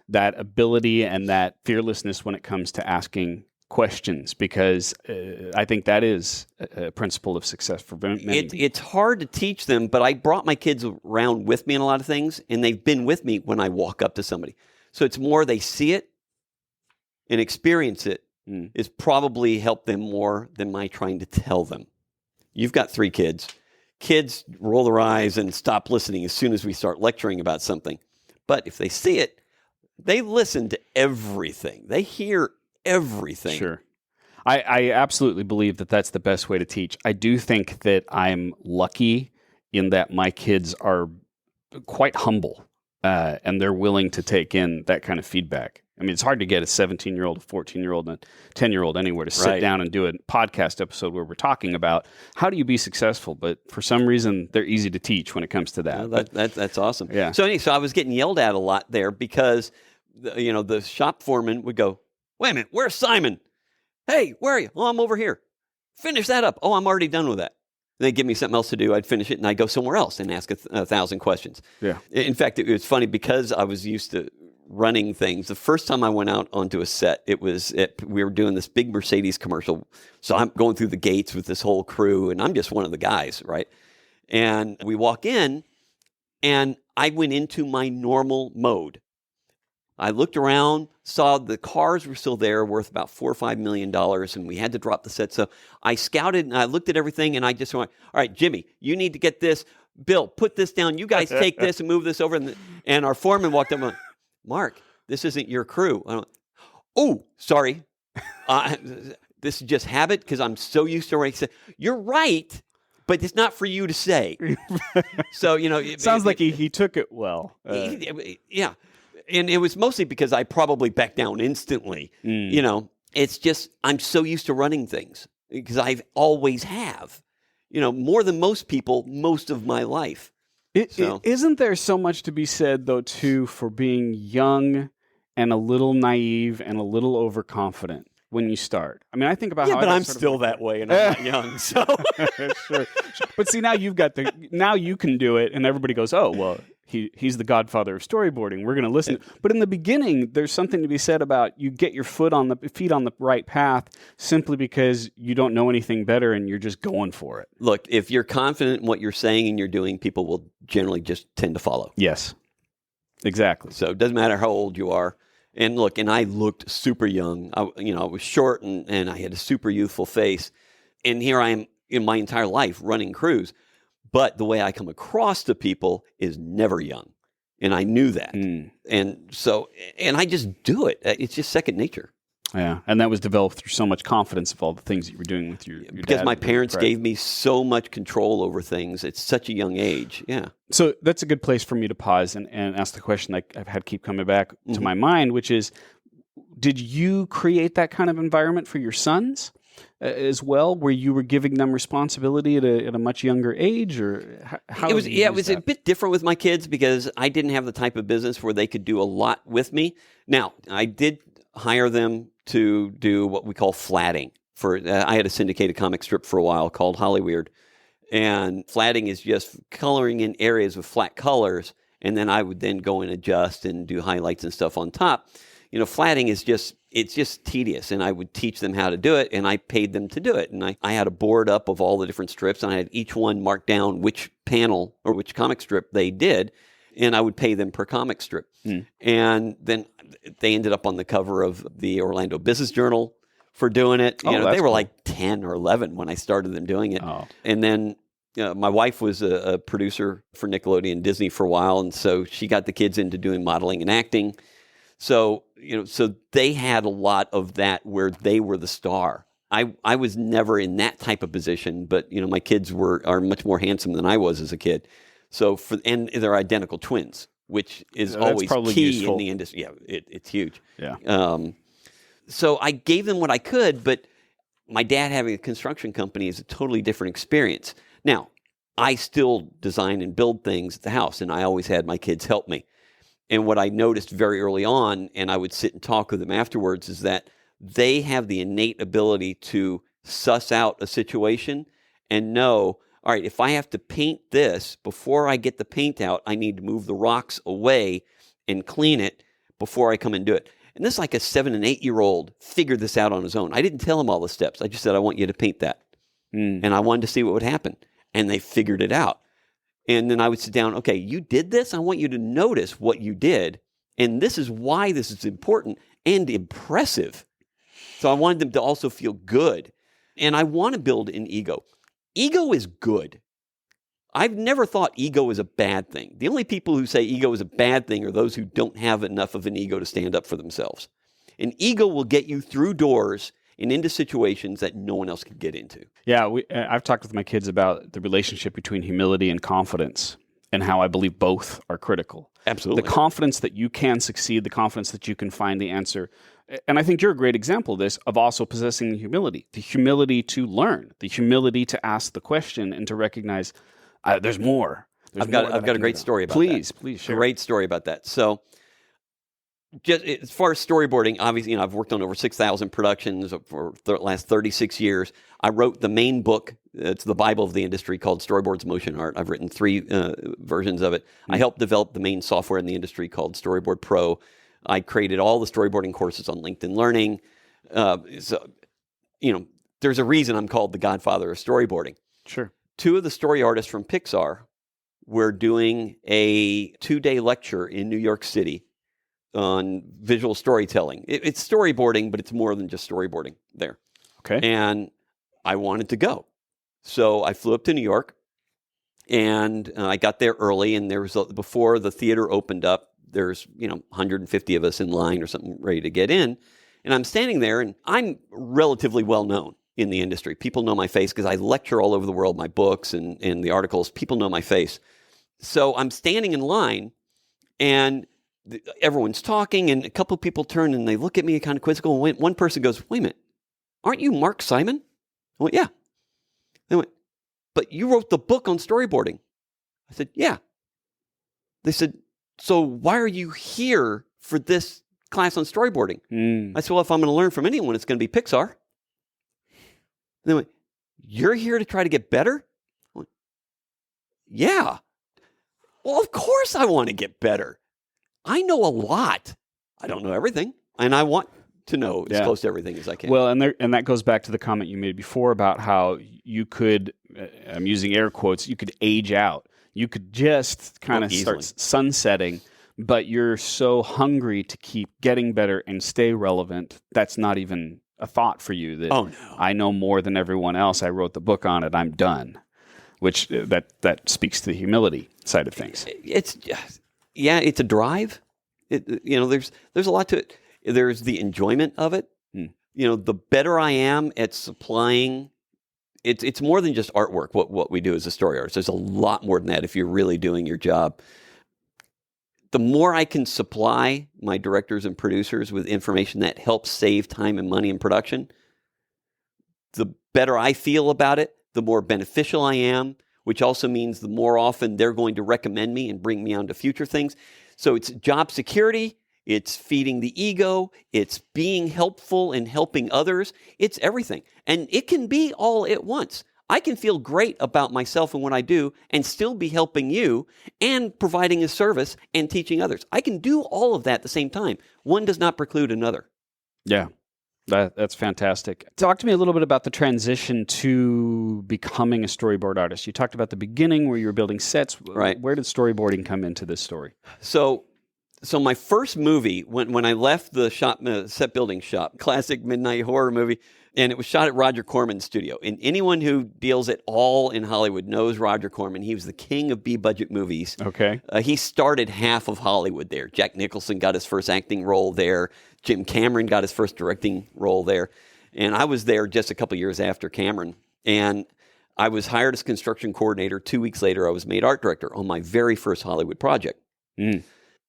That ability and that fearlessness when it comes to asking questions, because I think that is a principle of success for many. It's hard to teach them, but I brought my kids around with me in a lot of things, and they've been with me when I walk up to somebody. So it's more they see it and experience it is probably helped them more than my trying to tell them. You've got 3 kids. Kids roll their eyes and stop listening as soon as we start lecturing about something. But if they see it, they listen to everything. They hear everything. Sure. I absolutely believe that that's the best way to teach. I do think that I'm lucky in that my kids are quite humble and they're willing to take in that kind of feedback. I mean, it's hard to get a 17-year-old, a 14-year-old, and a 10-year-old anywhere to sit down and do a podcast episode where we're talking about how do you be successful. But for some reason, they're easy to teach when it comes to that. That's awesome. Yeah. So I was getting yelled at a lot there because the shop foreman would go, wait a minute, where's Simon? Hey, where are you? Oh, I'm over here. Finish that up. Oh, I'm already done with that. They'd give me something else to do. I'd finish it, and I'd go somewhere else and ask 1,000 questions. Yeah. In fact, it was funny because I was used to running things. The first time I went out onto a set, we were doing this big Mercedes commercial. So I'm going through the gates with this whole crew, and I'm just one of the guys, right? And we walk in, and I went into my normal mode. I looked around, saw the cars were still there, worth about $4 or $5 million, and we had to drop the set. So I scouted, and I looked at everything, and I just went, all right, Jimmy, you need to get this. Bill, put this down. You guys take this and move this over. And our foreman walked up and went, Mark, this isn't your crew. I went, oh, sorry. This is just habit because I'm so used to what he said. You're right, but it's not for you to say. So, it sounds like he took it well. Yeah. And it was mostly because I probably backed down instantly. It's just I'm so used to running things because I always have, more than most people most of my life. Isn't there so much to be said, though, too, for being young and a little naive and a little overconfident when you start? I mean, I think about how... Yeah, but I'm still that way, and I'm not young, so... Sure. But see, now now you can do it, and everybody goes, oh, well, he's the godfather of storyboarding. We're going to listen. But in the beginning, there's something to be said about you get your feet on the right path simply because you don't know anything better and you're just going for it. Look, if you're confident in what you're saying and you're doing, people will generally just tend to follow. Yes, exactly. So it doesn't matter how old you are. And look, and I looked super young. I was short and I had a super youthful face. And here I am in my entire life running crews. But the way I come across to people is never young. And I knew that. And I just do it. It's just second nature. Yeah, and that was developed through so much confidence of all the things that you were doing with your because dad. My parents gave me so much control over things at such a young age. Yeah. So that's a good place for me to pause and ask the question I've had keep coming back to my mind, which is, did you create that kind of environment for your sons as well, where you were giving them responsibility at a much younger age, or how? It was a bit different with my kids because I didn't have the type of business where they could do a lot with me. Now, I did hire them to do what we call flatting. I had a syndicated comic strip for a while called Hollyweird, and flatting is just coloring in areas with flat colors, and then I would then go and adjust and do highlights and stuff on top. Flatting is just tedious, and I would teach them how to do it, and I paid them to do it. And I had a board up of all the different strips, and I had each one mark down which panel or which comic strip they did, and I would pay them per comic strip. And then they ended up on the cover of the Orlando Business Journal for doing it. They were cool. like 10 or 11 when I started them doing it. And then my wife was a producer for Nickelodeon and Disney for a while, and so she got the kids into doing modeling and acting. So, so they had a lot of that where they were the star. I was never in that type of position, but, my kids are much more handsome than I was as a kid. So and they're identical twins, which is always key useful in the industry. Yeah, it's huge. Yeah. So I gave them what I could, but my dad having a construction company is a totally different experience. Now, I still design and build things at the house, and I always had my kids help me. And what I noticed very early on, and I would sit and talk with them afterwards, is that they have the innate ability to suss out a situation and know, all right, if I have to paint this, before I get the paint out, I need to move the rocks away and clean it before I come and do it. And this, like a 7 and 8-year-old, figured this out on his own. I didn't tell him all the steps. I just said, I want you to paint that. And I wanted to see what would happen. And they figured it out. And then I would sit down, okay, you did this? I want you to notice what you did. And this is why this is important and impressive. So I wanted them to also feel good. And I want to build an ego. Ego is good. I've never thought ego is a bad thing. The only people who say ego is a bad thing are those who don't have enough of an ego to stand up for themselves. An ego will get you through doors and into situations that no one else can get into. Yeah, I've talked with my kids about the relationship between humility and confidence and how I believe both are critical. Absolutely. The confidence that you can succeed, the confidence that you can find the answer. And I think you're a great example of this, of also possessing the humility to learn, the humility to ask the question and to recognize there's more. I've got a great story about that. Please share. Great story about that. So, just as far as storyboarding, obviously, I've worked on over 6,000 productions for the last 36 years. I wrote the main book. It's the Bible of the industry called Storyboards Motion Art. I've written 3 versions of it. I helped develop the main software in the industry called Storyboard Pro. I created all the storyboarding courses on LinkedIn Learning. There's a reason I'm called the Godfather of Storyboarding. Sure. 2 of the story artists from Pixar were doing a 2-day lecture in New York City on visual storytelling. It's storyboarding, but it's more than just storyboarding there. Okay. And I wanted to go. So I flew up to New York, and I got there early, and there was before the theater opened up, there's 150 of us in line or something ready to get in. And I'm standing there, and I'm relatively well known in the industry. People know my face because I lecture all over the world, my books and the articles. People know my face. So I'm standing in line, and everyone's talking, and a couple of people turn, and they look at me kind of quizzical. And one person goes, "Wait a minute, aren't you Mark Simon?" I went, "Yeah." They went, "But you wrote the book on storyboarding." I said, "Yeah." They said, "So why are you here for this class on storyboarding?" I said, "Well, if I'm going to learn from anyone, it's going to be Pixar." They went, "You're here to try to get better?" I went, "Yeah." "Well, of course I want to get better. I know a lot. I don't know everything, and I want to know as close to everything as I can." Well, and that goes back to the comment you made before about how you could, I'm using air quotes, you could age out. You could just kind of start sunsetting, but you're so hungry to keep getting better and stay relevant. That's not even a thought for you that, "Oh, no, I know more than everyone else. I wrote the book on it. I'm done." which that speaks to the humility side of things. It's a drive. There's a lot to it. There's the enjoyment of it. The better I am at supplying, it's more than just artwork. What we do as a story artist, there's a lot more than that. If you're really doing your job, the more I can supply my directors and producers with information that helps save time and money in production, the better I feel about it, the more beneficial I am, which also means the more often they're going to recommend me and bring me on to future things. So it's job security, it's feeding the ego, it's being helpful and helping others, it's everything. And it can be all at once. I can feel great about myself and what I do and still be helping you and providing a service and teaching others. I can do all of that at the same time. One does not preclude another. Yeah. That's fantastic. Talk to me a little bit about the transition to becoming a storyboard artist. You talked about the beginning where you were building sets. Right. Where did storyboarding come into this story? So my first movie, when I left the set building shop, classic midnight horror movie, and it was shot at Roger Corman's studio. And anyone who deals at all in Hollywood knows Roger Corman. He was the king of B-budget movies. Okay. He started half of Hollywood there. Jack Nicholson got his first acting role there. Jim Cameron got his first directing role there. And I was there just a couple years after Cameron. And I was hired as construction coordinator. 2 weeks later, I was made art director on my very first Hollywood project. Mm.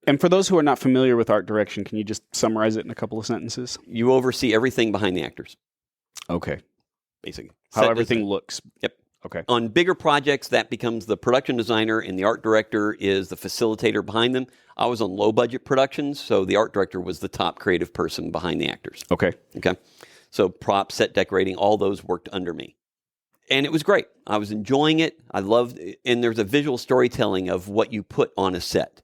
And for those who are not familiar with art direction, can you just summarize it in a couple of sentences? You oversee everything behind the actors. Okay. Basically. How everything looks. Yep. Okay. On bigger projects, that becomes the production designer, and the art director is the facilitator behind them. I was on low-budget productions, so the art director was the top creative person behind the actors. Okay. So props, set decorating, all those worked under me. And it was great. I was enjoying it. I loved it. And there's a visual storytelling of what you put on a set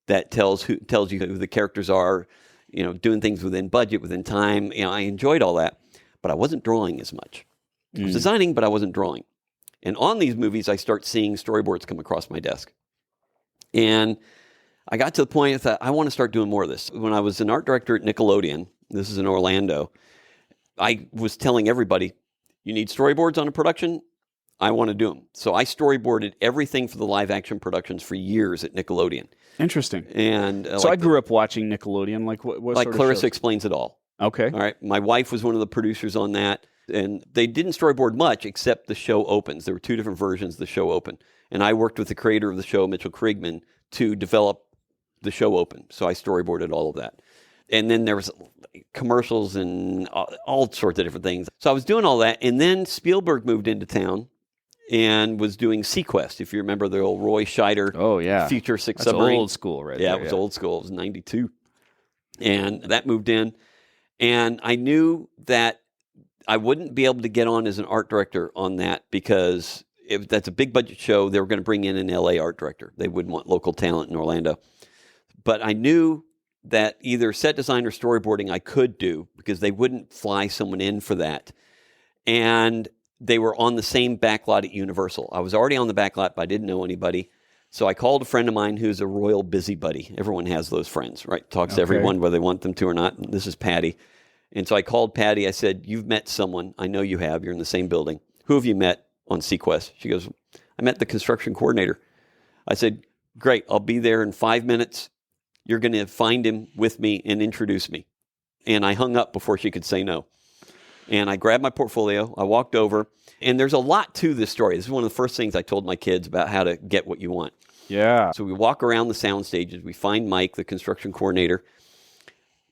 that tells you who the characters are, doing things within budget, within time. I enjoyed all that. But I wasn't drawing as much. I was designing, but I wasn't drawing. And on these movies, I start seeing storyboards come across my desk. And I got to the point that I want to start doing more of this. When I was an art director at Nickelodeon, this is in Orlando, I was telling everybody, you need storyboards on a production? I want to do them. So I storyboarded everything for the live action productions for years at Nickelodeon. Interesting. And so I grew up watching Nickelodeon. Like what sort of Clarissa shows? Explains It All. Okay. All right. My wife was one of the producers on that, and they didn't storyboard much except the show opens. There were 2 different versions of the show open. And I worked with the creator of the show, Mitchell Kriegman, to develop the show open. So I storyboarded all of that. And then there was commercials and all sorts of different things. So I was doing all that. And then Spielberg moved into town and was doing Sequest, if you remember the old Roy Scheider futuristic submarine. That's old school right there. Yeah, it was old school. It was 92. And that moved in. And I knew that I wouldn't be able to get on as an art director on that because that's a big budget show. They were going to bring in an LA art director. They wouldn't want local talent in Orlando. But I knew that either set design or storyboarding I could do because they wouldn't fly someone in for that. And they were on the same backlot at Universal. I was already on the backlot, but I didn't know anybody. So I called a friend of mine who's a royal busybody. Everyone has those friends, right? Talks to everyone whether they want them to or not. This is Patty. And so I called Patty. I said, you've met someone. I know you have. You're in the same building. Who have you met on Sequest? She goes, I met the construction coordinator. I said, great. I'll be there in 5 minutes. You're going to find him with me and introduce me. And I hung up before she could say no. And I grabbed my portfolio. I walked over. And there's a lot to this story. This is one of the first things I told my kids about how to get what you want. Yeah. So we walk around the sound stages. We find Mike, the construction coordinator.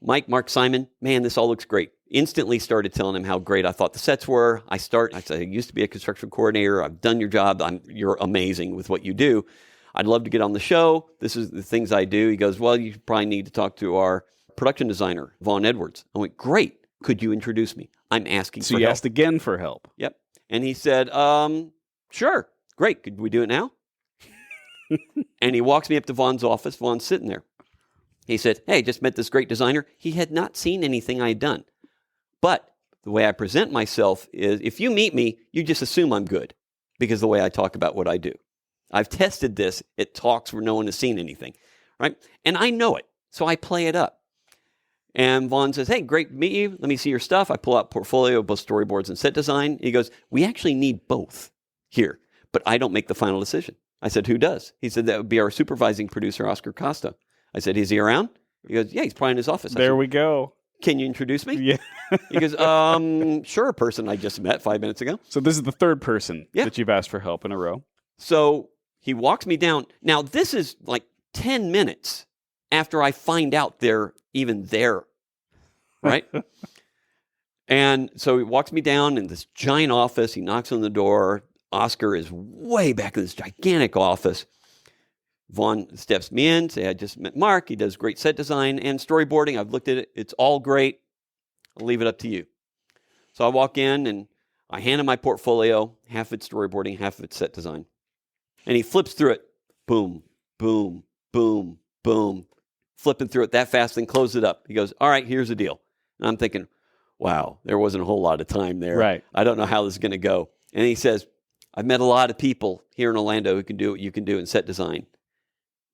Mark Simon, man, this all looks great. Instantly started telling him how great I thought the sets were. I said, I used to be a construction coordinator. I've done your job. You're amazing with what you do. I'd love to get on the show. This is the things I do. He goes, well, you probably need to talk to our production designer, Vaughn Edwards. I went, great. Could you introduce me? I'm asking for help. So you asked again for help. Yep. And he said, sure, great. Could we do it now? And he walks me up to Vaughn's office. Vaughn's sitting there. He said, hey, just met this great designer. He had not seen anything I had done. But the way I present myself is, if you meet me, you just assume I'm good because of the way I talk about what I do. I've tested this at talks where no one has seen anything, right? And I know it, so I play it up. And Vaughn says, hey, great to meet you. Let me see your stuff. I pull out a portfolio of both storyboards and set design. He goes, we actually need both here. but I don't make the final decision. I said, who does? He said, that would be our supervising producer, Oscar Costa. I said, is he around? He goes, yeah, he's probably in his office. There we go. Can you introduce me? Yeah. He goes, sure, person I just met 5 minutes ago. So this is the third person that you've asked for help in a row. So he walks me down. Now, this is like 10 minutes after I find out they're even there, right? And so he walks me down in this giant office. He knocks on the door. Oscar is way back in this gigantic office. Vaughn steps me in, say, I just met Mark. He does great set design and storyboarding. I've looked at it. It's all great. I'll leave it up to you. So I walk in and I hand him my portfolio, half of it's storyboarding, half of it's set design. And he flips through it. Boom, boom, boom, boom. Flipping through it that fast and close it up. He goes, all right, here's the deal. And I'm thinking, wow, there wasn't a whole lot of time there. Right. I don't know how this is going to go. And he says, I've met a lot of people here in Orlando who can do what you can do in set design.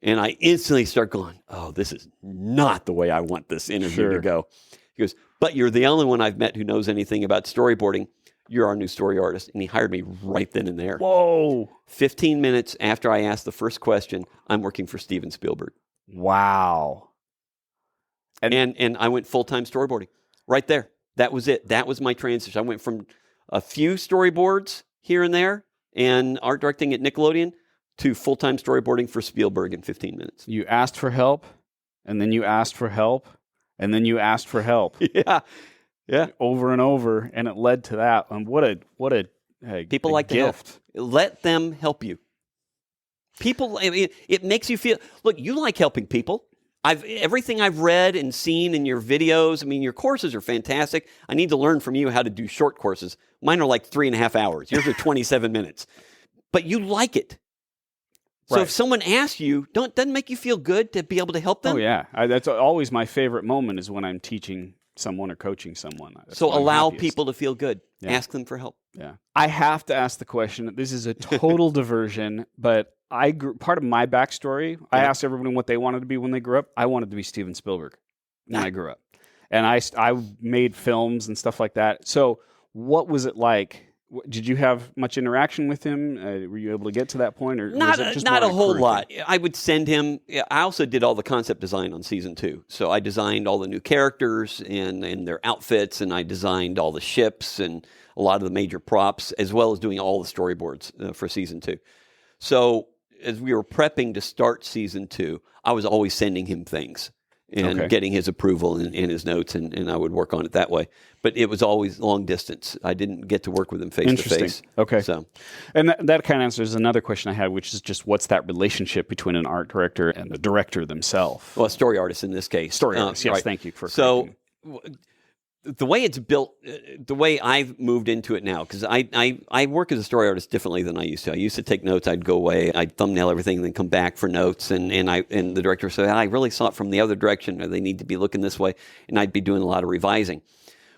And I instantly start going, oh, this is not the way I want this interview to go. He goes, but you're the only one I've met who knows anything about storyboarding. You're our new story artist. And he hired me right then and there. Whoa. 15 minutes after I asked the first question, I'm working for Steven Spielberg. Wow. And I went full-time storyboarding right there. That was it. That was my transition. I went from a few storyboards here and there and art directing at Nickelodeon to full-time storyboarding for Spielberg in 15 minutes. You asked for help, and then you asked for help, and then you asked for help. Yeah. Over and over, and it led to that. And what a people like gift. To help. Let them help you. People, it makes you feel. Look, you like helping people. Everything I've read and seen in your videos. I mean, your courses are fantastic. I need to learn from you how to do short courses. Mine are like 3.5 hours. Yours are 27 minutes. But you like it. So if someone asks you, doesn't make you feel good to be able to help them? Oh, yeah. That's always my favorite moment is when I'm teaching someone or coaching someone. So allow people to feel good. Yeah. Ask them for help. Yeah. I have to ask the question. This is a total diversion, but part of my backstory, I asked everyone what they wanted to be when they grew up. I wanted to be Steven Spielberg when I grew up. And I made films and stuff like that. So what was it like? Did you have much interaction with him? Were you able to get to that point, or not? Was it just not a whole lot. Thing? I would send him. I also did all the concept design on season 2. So I designed all the new characters and their outfits, and I designed all the ships and a lot of the major props, as well as doing all the storyboards for season 2. So as we were prepping to start season 2, I was always sending him things and getting his approval and his notes, and I would work on it that way. But it was always long distance. I didn't get to work with him face to face. Okay. So, and that kind of answers another question I had, which is just what's that relationship between an art director and the director themselves? Well, a story artist in this case. Story artist, yes. Right. Thank you for correcting. The way it's built, the way I've moved into it now, because I work as a story artist differently than I used to. I used to take notes, I'd go away, I'd thumbnail everything, and then come back for notes, and the director would say, I really saw it from the other direction, or they need to be looking this way, and I'd be doing a lot of revising.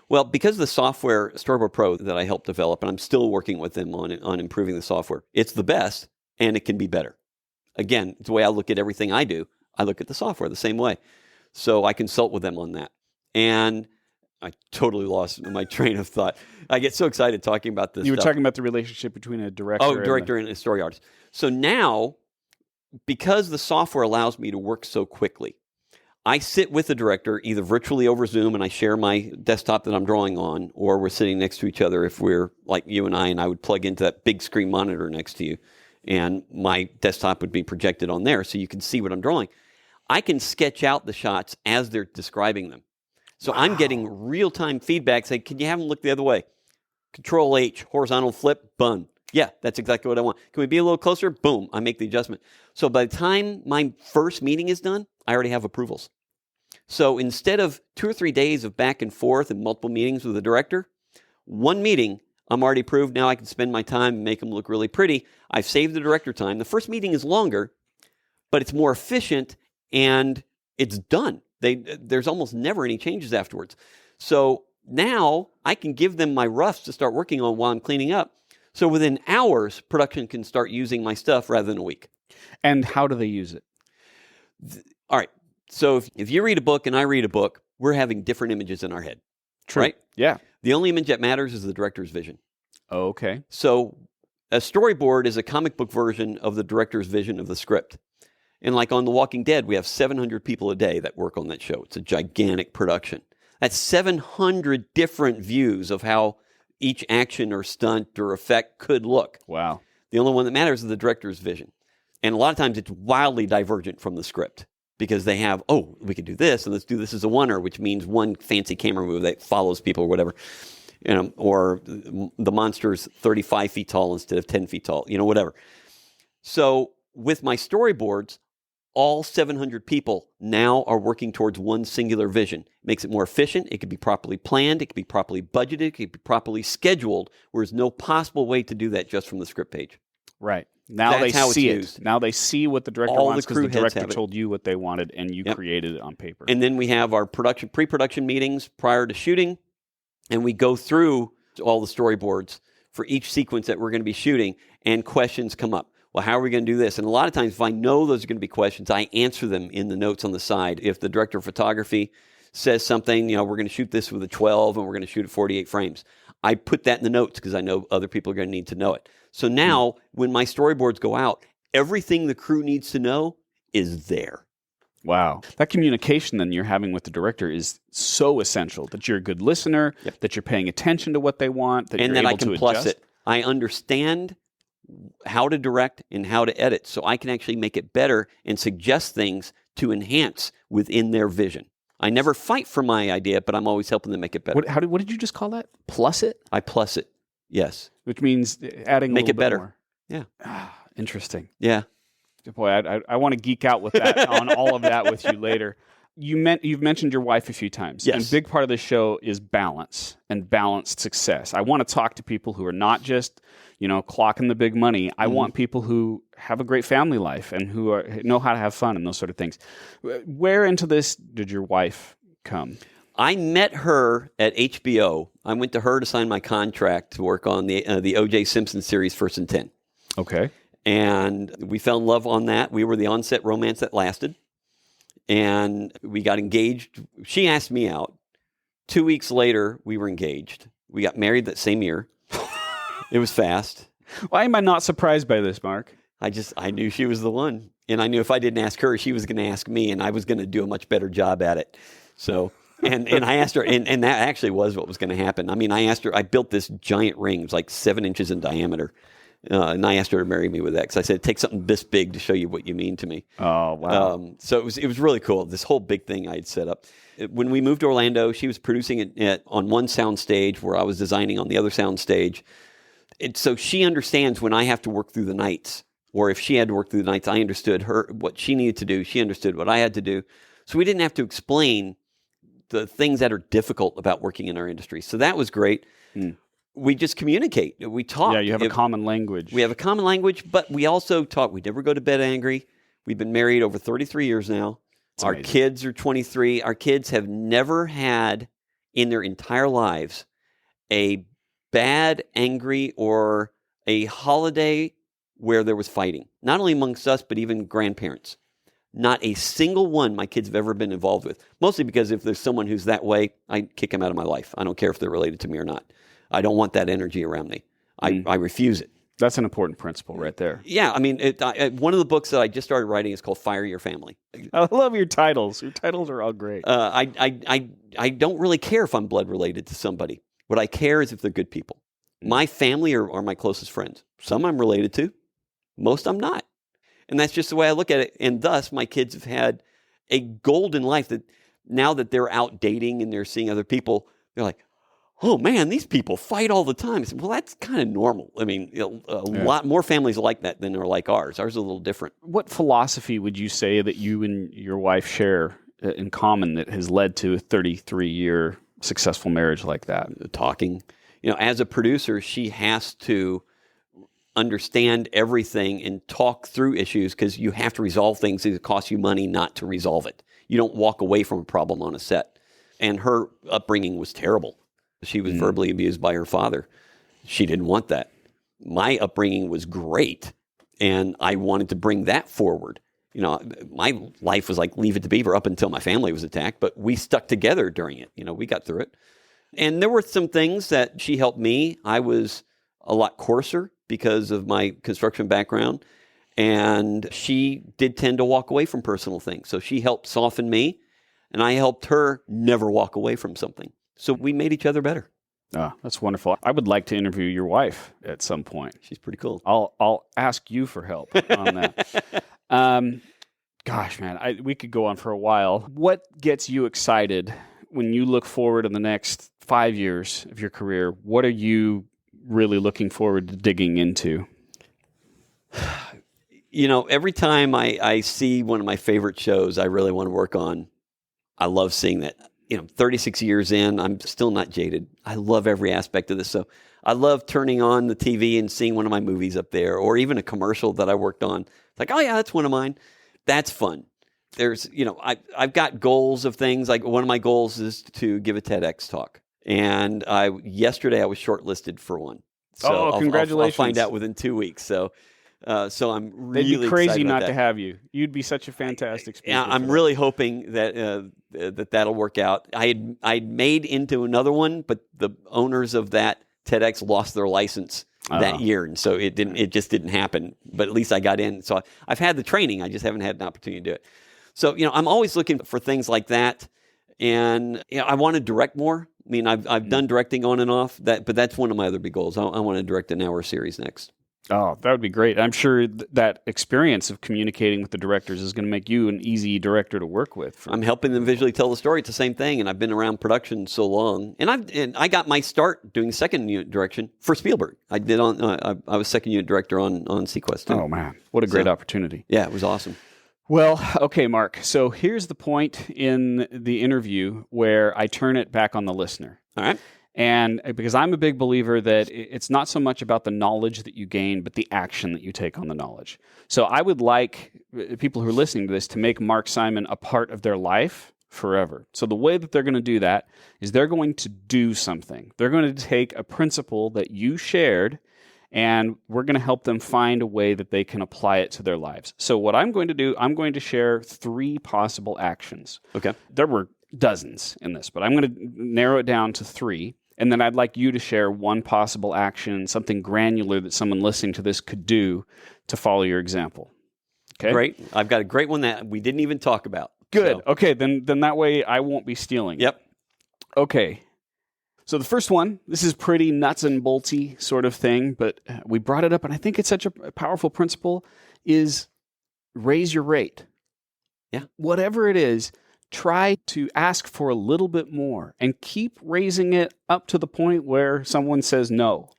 Well, because of the software, Storyboard Pro, that I helped develop, and I'm still working with them on improving the software, it's the best, and it can be better. Again, it's the way I look at everything I do. I look at the software the same way. So I consult with them on that. And I totally lost my train of thought. I get so excited talking about this. You were talking about the relationship between a director and a story artist. So now, because the software allows me to work so quickly, I sit with the director either virtually over Zoom and I share my desktop that I'm drawing on, or we're sitting next to each other if we're like you and I would plug into that big screen monitor next to you, and my desktop would be projected on there so you can see what I'm drawing. I can sketch out the shots as they're describing them. So I'm getting real-time feedback saying, can you have them look the other way? Control H, horizontal flip, boom. Yeah, that's exactly what I want. Can we be a little closer? Boom, I make the adjustment. So by the time my first meeting is done, I already have approvals. So instead of 2 or 3 days of back and forth and multiple meetings with the director, one meeting, I'm already approved. Now I can spend my time and make them look really pretty. I've saved the director time. The first meeting is longer, but it's more efficient and it's done. There's almost never any changes afterwards. So now I can give them my roughs to start working on while I'm cleaning up. So within hours, production can start using my stuff rather than a week. And how do they use it? All right. So if you read a book and I read a book, we're having different images in our head. True. Right? Yeah. The only image that matters is the director's vision. Okay. So A storyboard is a comic book version of the director's vision of the script. And like on The Walking Dead, we have 700 people a day that work on that show. It's a gigantic production. That's 700 different views of how each action or stunt or effect could look. Wow. The only one that matters is the director's vision. And a lot of times it's wildly divergent from the script because they have, oh, we could do this, and let's do this as a oneer, which means one fancy camera move that follows people or whatever. Or the monster's 35 feet tall instead of 10 feet tall, whatever. So with my storyboards, all 700 people now are working towards one singular vision. It makes it more efficient. It can be properly planned. It can be properly budgeted. It can be properly scheduled, where there's no possible way to do that just from the script page. Right. Now That's they how see it's it. used. Now they see what the director All wants the because the crew heads director have it. told you what they wanted and you created it on paper. And then we have our pre-production meetings prior to shooting, and we go through all the storyboards for each sequence that we're going to be shooting, and questions come up. Well, how are we going to do this? And a lot of times, if I know those are going to be questions, I answer them in the notes on the side. If the director of photography says something, we're going to shoot this with a 12 and we're going to shoot at 48 frames, I put that in the notes because I know other people are going to need to know it. So now, when my storyboards go out, everything the crew needs to know is there. Wow. That communication then you're having with the director is so essential, that you're a good listener, that you're paying attention to what they want, that and you're that able I can to plus adjust. it. I understand how to direct and how to edit, so I can actually make it better and suggest things to enhance within their vision. I never fight for my idea, but I'm always helping them make it better. What did you just call that? Plus it? I plus it, yes. Which means adding Make a little it better. bit more. Yeah. Interesting. Yeah. Boy, I want to geek out with that on all of that with you later. You've mentioned your wife a few times. Yes. And a big part of this show is balance and balanced success. I want to talk to people who are not just, clocking the big money. I want people who have a great family life and who know how to have fun and those sort of things. Where into this did your wife come? I met her at HBO. I went to her to sign my contract to work on the O.J. Simpson series, First and 10. Okay. And we fell in love on that. We were the on-set romance that lasted. And we got engaged. She asked me out. 2 weeks later, we were engaged. We got married that same year. It was fast. Why am I not surprised by this, Mark? I knew she was the one. And I knew if I didn't ask her, she was going to ask me, and I was going to do a much better job at it. So, and I asked her, and that actually was what was going to happen. I mean, I asked her, I built this giant ring. It was like 7 inches in diameter. And I asked her to marry me with that because I said, take something this big to show you what you mean to me. Oh, wow. So it was really cool, this whole big thing I had set up. When we moved to Orlando, she was producing it on one sound stage where I was designing on the other sound stage. And so she understands when I have to work through the nights, or if she had to work through the nights, I understood what she needed to do. She understood what I had to do. So we didn't have to explain the things that are difficult about working in our industry. So that was great. We just communicate. We talk. Yeah, you have a common language. We have a common language, but we also talk. We never go to bed angry. We've been married over 33 years now. That's our amazing. kids are 23. Our kids have never had in their entire lives a bad, angry, or a holiday where there was fighting. Not only amongst us, but even grandparents. Not a single one my kids have ever been involved with. Mostly because if there's someone who's that way, I kick them out of my life. I don't care if they're related to me or not. I don't want that energy around me. I refuse it. That's an important principle right there. Yeah, I mean, one of the books that I just started writing is called Fire Your Family. I love your titles. Your titles are all great. I don't really care if I'm blood related to somebody. What I care is if they're good people. My family are my closest friends. Some I'm related to. Most I'm not. And that's just the way I look at it. And thus, my kids have had a golden life that now that they're out dating and they're seeing other people, they're like, oh man, these people fight all the time. I said, well, that's kind of normal. I mean, lot more families are like that than are like ours. Ours is a little different. What philosophy would you say that you and your wife share in common that has led to a 33-year successful marriage like that? Talking. As a producer, she has to understand everything and talk through issues because you have to resolve things. It costs you money not to resolve it. You don't walk away from a problem on a set. And her upbringing was terrible. She was verbally abused by her father. She didn't want that. My upbringing was great, and I wanted to bring that forward. My life was like Leave It to Beaver up until my family was attacked, but we stuck together during it. We got through it. And there were some things that she helped me. I was a lot coarser because of my construction background. And she did tend to walk away from personal things. So she helped soften me, and I helped her never walk away from something. So we made each other better. Oh, that's wonderful. I would like to interview your wife at some point. She's pretty cool. I'll ask you for help on that. Gosh, man, we could go on for a while. What gets you excited when you look forward in the next 5 years of your career? What are you really looking forward to digging into? Every time I see one of my favorite shows I really want to work on, I love seeing that. 36 years in, I'm still not jaded. I love every aspect of this. So I love turning on the TV and seeing one of my movies up there, or even a commercial that I worked on. It's like, oh yeah, that's one of mine. That's fun. There's, I've got goals of things. Like one of my goals is to give a TEDx talk. And yesterday I was shortlisted for one. So congratulations. I'll find out within 2 weeks. So I'm really They'd be crazy excited about not that. to have you. You'd be such a fantastic speaker. Yeah, I'm really hoping that that'll work out. I'd made into another one, but the owners of that TEDx lost their license that year, and so it just didn't happen. But at least I got in. So I've had the training. I just haven't had an opportunity to do it. So I'm always looking for things like that, and I want to direct more. I mean, I've done directing on and off, but that's one of my other big goals. I want to direct an hour series next. Oh, that would be great. I'm sure that experience of communicating with the directors is going to make you an easy director to work with. I'm helping them visually tell the story. It's the same thing, and I've been around production so long. And I got my start doing second unit direction for Spielberg. I was second unit director on Sequest too. Oh man, what a great opportunity! Yeah, it was awesome. Well, okay, Mark. So here's the point in the interview where I turn it back on the listener. All right. And because I'm a big believer that it's not so much about the knowledge that you gain, but the action that you take on the knowledge. So I would like people who are listening to this to make Mark Simon a part of their life forever. So the way that they're going to do that is they're going to do something. They're going to take a principle that you shared, and we're going to help them find a way that they can apply it to their lives. So what I'm going to do, I'm going to share 3 possible actions. Okay. There were dozens in this, but I'm going to narrow it down to 3. And then I'd like you to share one possible action, something granular that someone listening to this could do to follow your example. Okay? Great. I've got a great one that we didn't even talk about. Good. So. Okay, then that way I won't be stealing. Yep. Okay. So the first one, this is pretty nuts and boltsy sort of thing, but we brought it up, and I think it's such a powerful principle, is raise your rate. Yeah. Whatever it is, try to ask for a little bit more and keep raising it up to the point where someone says no.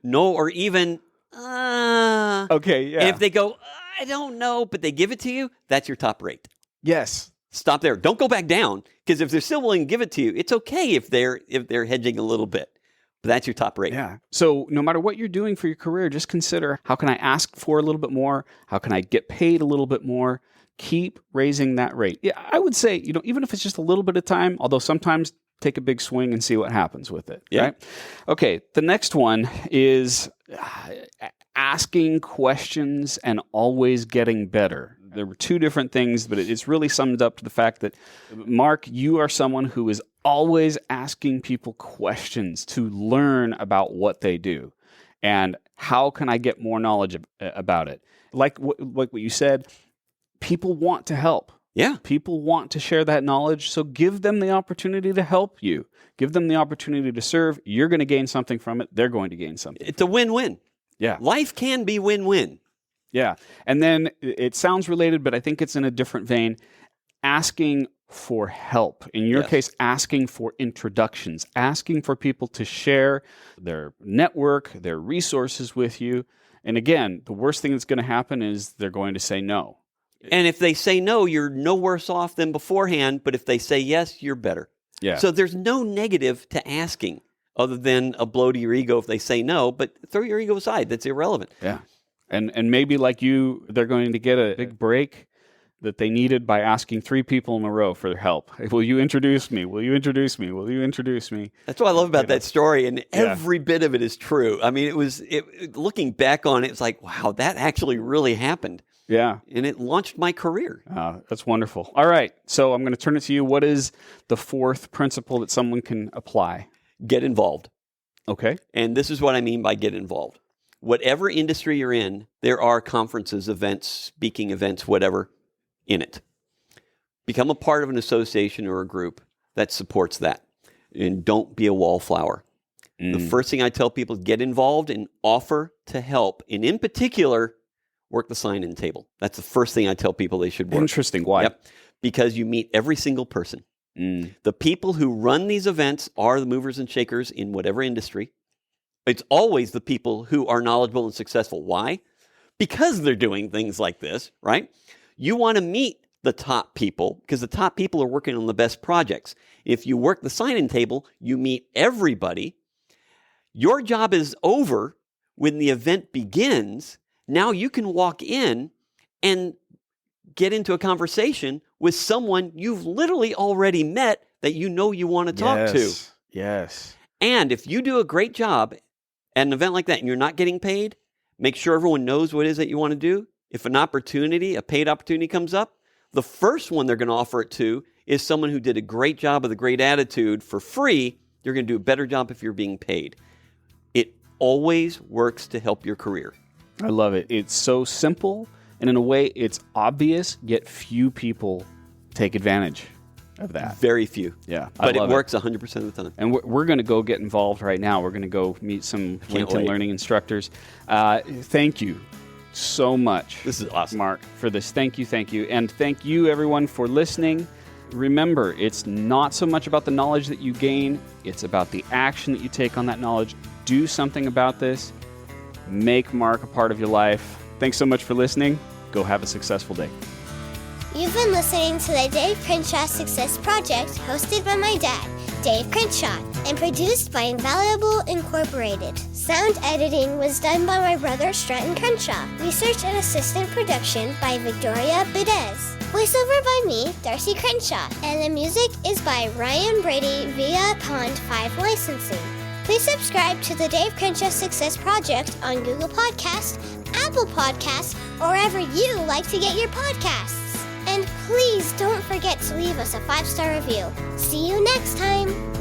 No, or even, Okay, yeah. And if they go, I don't know, but they give it to you, that's your top rate. Yes. Stop there. Don't go back down, because if they're still willing to give it to you, it's okay if they're hedging a little bit. But that's your top rate. Yeah. So no matter what you're doing for your career, just consider, how can I ask for a little bit more? How can I get paid a little bit more? Keep raising that rate. Yeah, I would say, even if it's just a little bit of time, although sometimes take a big swing and see what happens with it. Yeah. Right? Okay, the next one is asking questions and always getting better. There were 2 different things, but it's really summed up to the fact that, Mark, you are someone who is always asking people questions to learn about what they do. And how can I get more knowledge about it? Like what you said, people want to help. Yeah. People want to share that knowledge, so give them the opportunity to help you. Give them the opportunity to serve. You're going to gain something from it. They're going to gain something. It's a win-win. Yeah. Life can be win-win. Yeah. And then it sounds related, but I think it's in a different vein. Asking for help. In your case, asking for introductions, asking for people to share their network, their resources with you. And again, the worst thing that's going to happen is they're going to say no. And if they say no, you're no worse off than beforehand. But if they say yes, you're better. Yeah. So there's no negative to asking other than a blow to your ego if they say no. But throw your ego aside. That's irrelevant. Yeah. And maybe like you, they're going to get a big break that they needed by asking 3 people in a row for their help. Hey, will you introduce me? Will you introduce me? Will you introduce me? That's what I love about that story. And every bit of it is true. I mean, looking back on it, it's like, wow, that actually really happened. Yeah. And it launched my career. That's wonderful. All right. So I'm going to turn it to you. What is the 4th principle that someone can apply? Get involved. Okay. And this is what I mean by get involved. whatever industry you're in, there are conferences, events, speaking events, whatever, in it. Become a part of an association or a group that supports that. And don't be a wallflower. The first thing I tell people is get involved and offer to help. And in particular, work the sign-in table. That's the first thing I tell people they should work. Interesting. Why? Yep. Because you meet every single person. The people who run these events are the movers and shakers in whatever industry. It's always the people who are knowledgeable and successful. Why? Because they're doing things like this, right? You want to meet the top people because the top people are working on the best projects. If you work the sign-in table, you meet everybody. Your job is over when the event begins. Now you can walk in and get into a conversation with someone you've literally already met that you know you want to talk to. Yes. And if you do a great job at an event like that and you're not getting paid, make sure everyone knows what it is that you want to do. If an opportunity, a paid opportunity comes up, the first one they're going to offer it to is someone who did a great job with a great attitude for free. You're going to do a better job if you're being paid. It always works to help your career. I love it. It's so simple, and in a way, it's obvious, yet few people take advantage of that. Very few. Yeah. But it works 100% of the time. And we're going to go get involved right now. We're going to go meet some LinkedIn Learning instructors. Thank you so much. This is awesome. Mark, for this. Thank you. And thank you, everyone, for listening. Remember, it's not so much about the knowledge that you gain. It's about the action that you take on that knowledge. Do something about this. Make Mark a part of your life. Thanks so much for listening. Go have a successful day. You've been listening to the Dave Crenshaw Success Project, hosted by my dad, Dave Crenshaw, and produced by Invaluable Incorporated. Sound editing was done by my brother, Stratton Crenshaw. Research and assistant production by Victoria Bedez. Voiceover by me, Darcy Crenshaw. And the music is by Ryan Brady via Pond 5 licensing. Please subscribe to the Dave Crenshaw Success Project on Google Podcasts, Apple Podcasts, or wherever you like to get your podcasts. And please don't forget to leave us a 5-star review. See you next time.